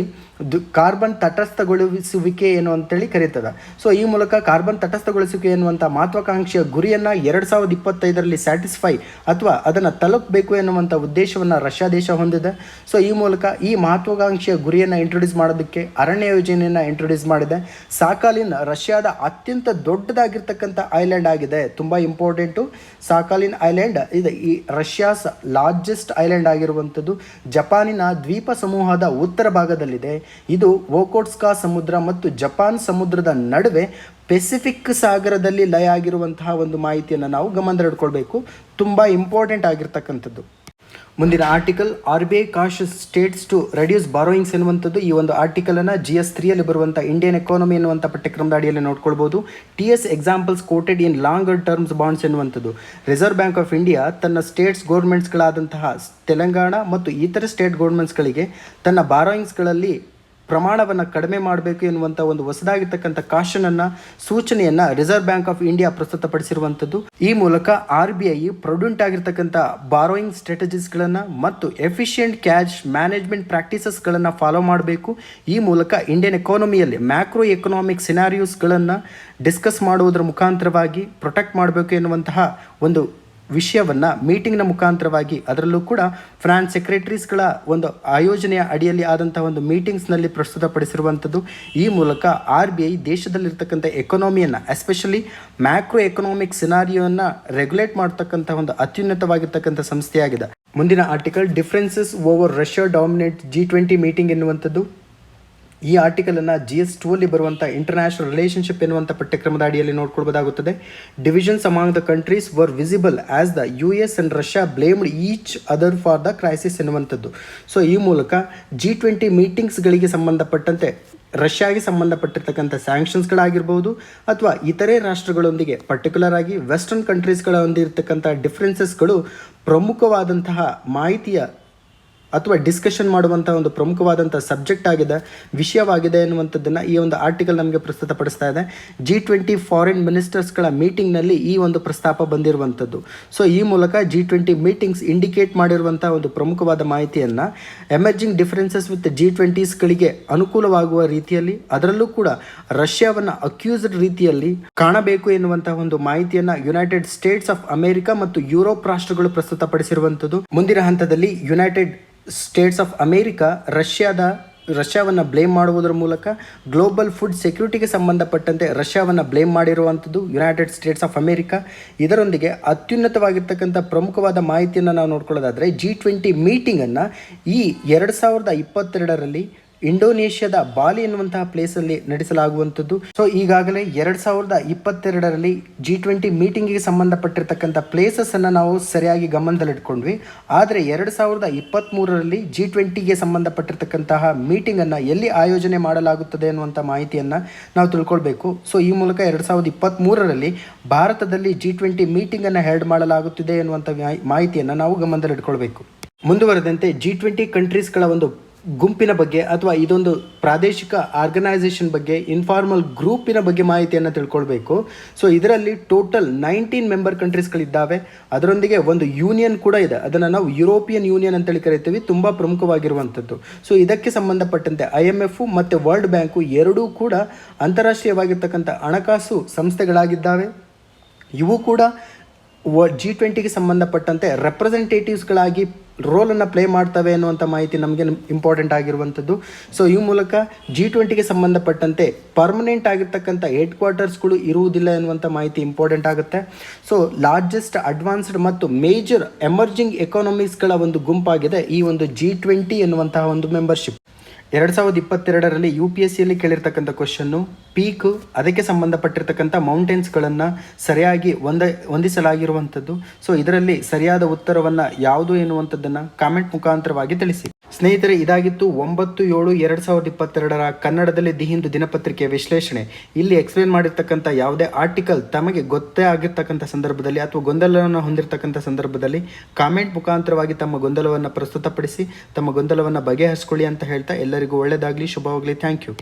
ಕಾರ್ಬನ್ ತಟಸ್ಥಗೊಳಿಸುವಿಕೆ ಏನು ಅಂತೇಳಿ ಕರೀತದೆ. ಸೊ ಈ ಮೂಲಕ ಕಾರ್ಬನ್ ತಟಸ್ಥಗೊಳಿಸುವಿಕೆ ಎನ್ನುವಂಥ ಮಹತ್ವಾಕಾಂಕ್ಷೆಯ ಗುರಿಯನ್ನು 2025 ಸ್ಯಾಟಿಸ್ಫೈ ಅಥವಾ ಅದನ್ನು ತಲುಪಬೇಕು ಎನ್ನುವಂಥ ಉದ್ದೇಶವನ್ನು ರಷ್ಯಾ ದೇಶ ಹೊಂದಿದೆ. ಸೊ ಈ ಮೂಲಕ ಈ ಮಹತ್ವಾಕಾಂಕ್ಷೆಯ ಗುರಿಯನ್ನು ಇಂಟ್ರೊಡ್ಯೂಸ್ ಮಾಡೋದಕ್ಕೆ ಅರಣ್ಯ ಯೋಜನೆಯನ್ನು ಇಂಟ್ರೊಡ್ಯೂಸ್ ಮಾಡಿದೆ. ಸಾಕಾಲಿನ್ ರಷ್ಯಾದ ಅತ್ಯಂತ ದೊಡ್ಡದಾಗಿರ್ತಕ್ಕಂಥ ಐಲ್ಯಾಂಡ್ ಆಗಿದೆ. ತುಂಬ ಇಂಪಾರ್ಟೆಂಟು. ಸಾಕಾಲಿನ್ ಐಲ್ಯಾಂಡ್ ಇದು ಈ ರಷ್ಯಾಸ್ ಲಾರ್ಜೆಸ್ಟ್ ಐಲ್ಯಾಂಡ್ ಆಗಿರುವಂಥದ್ದು ಜಪಾನಿನ ದ್ವೀಪ ಸಮೂಹದ ಉತ್ತರ ಭಾಗದಲ್ಲಿದೆ. ಇದು ಓಕೋಟ್ಸ್ಕಾ ಸಮುದ್ರ ಮತ್ತು ಜಪಾನ್ ಸಮುದ್ರದ ನಡುವೆ ಪೆಸಿಫಿಕ್ ಸಾಗರದಲ್ಲಿ ಲಯ ಆಗಿರುವಂತಹ ಒಂದು ಮಾಹಿತಿಯನ್ನು ನಾವು ಗಮನದಲ್ಲಿಟ್ಕೊಳ್ಬೇಕು. ತುಂಬ ಇಂಪಾರ್ಟೆಂಟ್ ಆಗಿರ್ತಕ್ಕಂಥದ್ದು. ಮುಂದಿನ article, RBI cautions states to reduce borrowings ಎನ್ನುವಂಥದ್ದು. ಈ ಒಂದು ಆರ್ಟಿಕಲನ್ನು GS 3ಯಲ್ಲಿ ಬರುವಂಥ ಇಂಡಿಯನ್ ಎಕಾನಮಿ ಎನ್ನುವಂಥ ಪಠ್ಯಕ್ರಮದ ಅಡಿಯಲ್ಲಿ ನೋಡ್ಕೊಳ್ಬೋದು. TS ಎಕ್ಸಾಂಪಲ್ಸ್ ಕೋಟೆಡ್ ಇನ್ ಲಾಂಗರ್ ಟರ್ಮ್ಸ್ ಬಾಂಡ್ಸ್ ಎನ್ನುವಂಥದ್ದು. ರಿಸರ್ವ್ ಬ್ಯಾಂಕ್ ಆಫ್ ಇಂಡಿಯಾ ತನ್ನ ಸ್ಟೇಟ್ಸ್ ಗೌರ್ಮೆಂಟ್ಸ್ಗಳಾದಂತಹ ತೆಲಂಗಾಣ ಮತ್ತು ಇತರ ಸ್ಟೇಟ್ ಗೌರ್ಮೆಂಟ್ಸ್ಗಳಿಗೆ ತನ್ನ ಬಾರೋಯಿಂಗ್ಸ್ಗಳಲ್ಲಿ ಪ್ರಮಾಣವನ್ನು ಕಡಿಮೆ ಮಾಡಬೇಕು ಎನ್ನುವಂಥ ಒಂದು ಹೊಸದಾಗಿರ್ತಕ್ಕಂಥ ಸೂಚನೆಯನ್ನು ರಿಸರ್ವ್ ಬ್ಯಾಂಕ್ ಆಫ್ ಇಂಡಿಯಾ ಪ್ರಸ್ತುತಪಡಿಸಿರುವಂಥದ್ದು. ಈ ಮೂಲಕ RBI ಪ್ರೊಡೆಂಟ್ ಆಗಿರ್ತಕ್ಕಂಥ ಬಾರೋಯಿಂಗ್ ಸ್ಟ್ರಾಟಜೀಸ್ಗಳನ್ನು ಮತ್ತು ಎಫಿಷಿಯೆಂಟ್ ಕ್ಯಾಶ್ ಮ್ಯಾನೇಜ್ಮೆಂಟ್ ಪ್ರಾಕ್ಟೀಸಸ್ಗಳನ್ನು ಫಾಲೋ ಮಾಡಬೇಕು. ಈ ಮೂಲಕ ಇಂಡಿಯನ್ ಎಕಾನಮಿಯಲ್ಲಿ ಮ್ಯಾಕ್ರೋ ಎಕನಾಮಿಕ್ ಸಿನಾರಿಯೋಸ್ಗಳನ್ನು ಡಿಸ್ಕಸ್ ಮಾಡುವುದರ ಮುಖಾಂತರವಾಗಿ ಪ್ರೊಟೆಕ್ಟ್ ಮಾಡಬೇಕು ಎನ್ನುವಂತಹ ಒಂದು ವಿಷಯವನ್ನು ಮೀಟಿಂಗ್ನ ಮುಖಾಂತರವಾಗಿ, ಅದರಲ್ಲೂ ಕೂಡ ಫ್ರಾನ್ಸ್ ಸೆಕ್ರೆಟರೀಸ್ಗಳ ಒಂದು ಆಯೋಜನೆಯ ಅಡಿಯಲ್ಲಿ ಆದಂತಹ ಒಂದು ಮೀಟಿಂಗ್ಸ್ನಲ್ಲಿ ಪ್ರಸ್ತುತಪಡಿಸಿರುವಂಥದ್ದು. ಈ ಮೂಲಕ RBI ದೇಶದಲ್ಲಿರ್ತಕ್ಕಂಥ ಎಕಾನಮಿಯನ್ನು, ಎಸ್ಪೆಷಲಿ ಮ್ಯಾಕ್ರೋ ಎಕನಾಮಿಕ್ ಸಿನಾರಿಯೋವನ್ನು ರೆಗ್ಯುಲೇಟ್ ಮಾಡ್ತಕ್ಕಂಥ ಒಂದು ಅತ್ಯುನ್ನತವಾಗಿರ್ತಕ್ಕಂಥ ಸಂಸ್ಥೆಯಾಗಿದೆ. ಮುಂದಿನ article, differences over Russia dominate G20 meeting ಎನ್ನುವಂಥದ್ದು. ಈ ಆರ್ಟಿಕಲನ್ನು GS 2ಅಲ್ಲಿ ಬರುವಂಥ ಇಂಟರ್ನ್ಯಾಷನಲ್ ರಿಲೇಷನ್ಶಿಪ್ ಎನ್ನುವಂಥ ಪಠ್ಯಕ್ರಮದ ಅಡಿಯಲ್ಲಿ ನೋಡ್ಕೊಳ್ಬೋದಾಗುತ್ತದೆ. Divisions among the countries were visible as the US and Russia blamed each other for the crisis ಎನ್ನುವಂಥದ್ದು. ಸೊ ಈ ಮೂಲಕ G20 ಮೀಟಿಂಗ್ಸ್ಗಳಿಗೆ ಸಂಬಂಧಪಟ್ಟಂತೆ ರಷ್ಯಾಗೆ ಸಂಬಂಧಪಟ್ಟಿರ್ತಕ್ಕಂಥ ಸ್ಯಾಂಕ್ಷನ್ಸ್ಗಳಾಗಿರ್ಬೋದು ಅಥವಾ ಇತರೆ ರಾಷ್ಟ್ರಗಳೊಂದಿಗೆ, ಪರ್ಟಿಕ್ಯುಲರ್ ಆಗಿ ವೆಸ್ಟರ್ನ್ ಕಂಟ್ರೀಸ್ಗಳ ಹೊಂದಿರತಕ್ಕಂಥ ಡಿಫ್ರೆನ್ಸಸ್ಗಳು ಪ್ರಮುಖವಾದಂತಹ ಮಾಹಿತಿಯ ಅಥವಾ ಡಿಸ್ಕಷನ್ ಮಾಡುವಂಥ ಒಂದು ಪ್ರಮುಖವಾದಂಥ ಸಬ್ಜೆಕ್ಟ್ ಆಗಿದೆ, ವಿಷಯವಾಗಿದೆ ಎನ್ನುವಂಥದ್ದನ್ನು ಈ ಒಂದು ಆರ್ಟಿಕಲ್ ನಮಗೆ ಪ್ರಸ್ತುತಪಡಿಸ್ತಾ ಇದೆ. G20 ಫಾರಿನ್ ಮಿನಿಸ್ಟರ್ಸ್ಗಳ ಮೀಟಿಂಗ್ನಲ್ಲಿ ಈ ಒಂದು ಪ್ರಸ್ತಾಪ ಬಂದಿರುವಂಥದ್ದು. ಸೊ ಈ ಮೂಲಕ G20 ಮೀಟಿಂಗ್ಸ್ ಇಂಡಿಕೇಟ್ ಮಾಡಿರುವಂಥ ಒಂದು ಪ್ರಮುಖವಾದ ಮಾಹಿತಿಯನ್ನು ಎಮರ್ಜಿಂಗ್ ಡಿಫರೆನ್ಸಸ್ ವಿತ್ G20ಸ್ಗಳಿಗೆ ಅನುಕೂಲವಾಗುವ ರೀತಿಯಲ್ಲಿ, ಅದರಲ್ಲೂ ಕೂಡ ರಷ್ಯಾವನ್ನು ಅಕ್ಯೂಸ್ಡ್ ರೀತಿಯಲ್ಲಿ ಕಾಣಬೇಕು ಎನ್ನುವಂತಹ ಒಂದು ಮಾಹಿತಿಯನ್ನು ಯುನೈಟೆಡ್ ಸ್ಟೇಟ್ಸ್ ಆಫ್ ಅಮೆರಿಕ ಮತ್ತು ಯುರೋಪ್ ರಾಷ್ಟ್ರಗಳು ಪ್ರಸ್ತುತಪಡಿಸಿರುವಂಥದ್ದು. ಮುಂದಿನ ಹಂತದಲ್ಲಿ ಯುನೈಟೆಡ್ ಸ್ಟೇಟ್ಸ್ ಆಫ್ ಅಮೇರಿಕಾ ರಷ್ಯಾವನ್ನು ಬ್ಲೇಮ್ ಮಾಡುವುದರ ಮೂಲಕ ಗ್ಲೋಬಲ್ ಫುಡ್ ಸೆಕ್ಯೂರಿಟಿಗೆ ಸಂಬಂಧಪಟ್ಟಂತೆ ರಷ್ಯಾವನ್ನು ಬ್ಲೇಮ್ ಮಾಡಿರುವಂಥದ್ದು ಯುನೈಟೆಡ್ ಸ್ಟೇಟ್ಸ್ ಆಫ್ ಅಮೇರಿಕಾ. ಇದರೊಂದಿಗೆ ಅತ್ಯುನ್ನತವಾಗಿರ್ತಕ್ಕಂಥ ಪ್ರಮುಖವಾದ ಮಾಹಿತಿಯನ್ನು ನಾವು ನೋಡ್ಕೊಳ್ಳೋದಾದರೆ G20 ಮೀಟಿಂಗನ್ನು ಈ 2022ರಲ್ಲಿ ಇಂಡೋನೇಷ್ಯಾದ ಬಾಲಿ ಎನ್ನುವಂತಹ ಪ್ಲೇಸಲ್ಲಿ ನಡೆಸಲಾಗುವಂಥದ್ದು. ಸೊ ಈಗಾಗಲೇ 2022ರಲ್ಲಿ G20 ಮೀಟಿಂಗಿಗೆ ಸಂಬಂಧಪಟ್ಟಿರ್ತಕ್ಕಂಥ ಪ್ಲೇಸಸ್ಸನ್ನು ನಾವು ಸರಿಯಾಗಿ ಗಮನದಲ್ಲಿಟ್ಕೊಂಡ್ವಿ. ಆದರೆ 2023ರಲ್ಲಿ G20ಗೆ ಸಂಬಂಧಪಟ್ಟಿರ್ತಕ್ಕಂತಹ ಮೀಟಿಂಗನ್ನು ಎಲ್ಲಿ ಆಯೋಜನೆ ಮಾಡಲಾಗುತ್ತದೆ ಅನ್ನುವಂಥ ಮಾಹಿತಿಯನ್ನು ನಾವು ತಿಳ್ಕೊಳ್ಬೇಕು. ಸೊ ಈ ಮೂಲಕ 2023ರಲ್ಲಿ ಭಾರತದಲ್ಲಿ G20 ಮೀಟಿಂಗನ್ನು ಹೆಲ್ಡ್ ಮಾಡಲಾಗುತ್ತಿದೆ ಎನ್ನುವಂಥ ಮಾಹಿತಿಯನ್ನು ನಾವು ಗಮನದಲ್ಲಿಟ್ಕೊಳ್ಬೇಕು. ಮುಂದುವರೆದಂತೆ G20 ಕಂಟ್ರೀಸ್ಗಳ ಒಂದು ಗುಂಪಿನ ಬಗ್ಗೆ ಅಥವಾ ಇದೊಂದು ಪ್ರಾದೇಶಿಕ ಆರ್ಗನೈಸೇಷನ್ ಬಗ್ಗೆ, ಇನ್ಫಾರ್ಮಲ್ ಗ್ರೂಪಿನ ಬಗ್ಗೆ ಮಾಹಿತಿಯನ್ನು ತಿಳ್ಕೊಳ್ಬೇಕು. ಸೊ ಇದರಲ್ಲಿ ಟೋಟಲ್ 19 ಮೆಂಬರ್ ಕಂಟ್ರೀಸ್ಗಳಿದ್ದಾವೆ. ಅದರೊಂದಿಗೆ ಒಂದು ಯೂನಿಯನ್ ಕೂಡ ಇದೆ, ಅದನ್ನು ನಾವು ಯುರೋಪಿಯನ್ ಯೂನಿಯನ್ ಅಂತೇಳಿ ಕರಿತೀವಿ, ತುಂಬ ಪ್ರಮುಖವಾಗಿರುವಂಥದ್ದು. ಸೊ ಇದಕ್ಕೆ ಸಂಬಂಧಪಟ್ಟಂತೆ IMF ಮತ್ತು ವರ್ಲ್ಡ್ ಬ್ಯಾಂಕು ಎರಡೂ ಕೂಡ ಅಂತಾರಾಷ್ಟ್ರೀಯವಾಗಿರ್ತಕ್ಕಂಥ ಹಣಕಾಸು ಸಂಸ್ಥೆಗಳಾಗಿದ್ದಾವೆ. ಇವು ಕೂಡ G20ಗೆ ಸಂಬಂಧಪಟ್ಟಂತೆ ರೆಪ್ರೆಸೆಂಟೇಟಿವ್ಸ್ಗಳಾಗಿ ರೋಲನ್ನು ಪ್ಲೇ ಮಾಡ್ತವೆ ಅನ್ನುವಂಥ ಮಾಹಿತಿ ನಮಗೆ ಇಂಪಾರ್ಟೆಂಟ್ ಆಗಿರುವಂಥದ್ದು. ಸೊ ಈ ಮೂಲಕ G20ಗೆ ಸಂಬಂಧಪಟ್ಟಂತೆ ಪರ್ಮನೆಂಟ್ ಆಗಿರ್ತಕ್ಕಂಥ ಹೆಡ್ ಕ್ವಾರ್ಟರ್ಸ್ಗಳು ಇರುವುದಿಲ್ಲ ಎನ್ನುವಂಥ ಮಾಹಿತಿ ಇಂಪಾರ್ಟೆಂಟ್ ಆಗುತ್ತೆ. ಸೊ ಲಾರ್ಜೆಸ್ಟ್ ಅಡ್ವಾನ್ಸ್ಡ್ ಮತ್ತು ಮೇಜರ್ ಎಮರ್ಜಿಂಗ್ ಎಕಾನಮೀಸ್ಗಳ ಒಂದು ಗುಂಪಾಗಿದೆ ಈ ಒಂದು G20 ಎನ್ನುವಂತಹ ಒಂದು ಮೆಂಬರ್ಶಿಪ್. 2022ರಲ್ಲಿ UPSCಯಲ್ಲಿ ಕೇಳಿರ್ತಕ್ಕಂಥ ಕ್ವಶನ್ನು ಪೀಕು, ಅದಕ್ಕೆ ಸಂಬಂಧಪಟ್ಟಿರ್ತಕ್ಕಂಥ ಮೌಂಟೇನ್ಸ್ಗಳನ್ನು ಸರಿಯಾಗಿ ಹೊಂದಿಸಲಾಗಿರುವಂಥದ್ದು. ಸೊ ಇದರಲ್ಲಿ ಸರಿಯಾದ ಉತ್ತರವನ್ನು ಯಾವುದು ಎನ್ನುವಂಥದ್ದನ್ನು ಕಾಮೆಂಟ್ ಮುಖಾಂತರವಾಗಿ ತಿಳಿಸಿ. ಸ್ನೇಹಿತರೆ, ಇದಾಗಿತ್ತು 9/7/2022 ಕನ್ನಡದಲ್ಲಿ ದಿ ಹಿಂದೂ ದಿನಪತ್ರಿಕೆಯ ವಿಶ್ಲೇಷಣೆ. ಇಲ್ಲಿ ಎಕ್ಸ್ಪ್ಲೇನ್ ಮಾಡಿರ್ತಕ್ಕಂಥ ಯಾವುದೇ ಆರ್ಟಿಕಲ್ ತಮಗೆ ಗೊತ್ತೇ ಆಗಿರ್ತಕ್ಕಂಥ ಸಂದರ್ಭದಲ್ಲಿ ಅಥವಾ ಗೊಂದಲವನ್ನು ಹೊಂದಿರತಕ್ಕಂಥ ಸಂದರ್ಭದಲ್ಲಿ ಕಾಮೆಂಟ್ ಮುಖಾಂತರವಾಗಿ ತಮ್ಮ ಗೊಂದಲವನ್ನು ಪ್ರಸ್ತುತಪಡಿಸಿ ತಮ್ಮ ಗೊಂದಲವನ್ನು ಬಗೆಹರಿಸ್ಕೊಳ್ಳಿ ಅಂತ ಹೇಳ್ತಾ ಎಲ್ಲರಿಗೂ ಒಳ್ಳೆಯದಾಗಲಿ, ಶುಭವಾಗಲಿ. Thank you.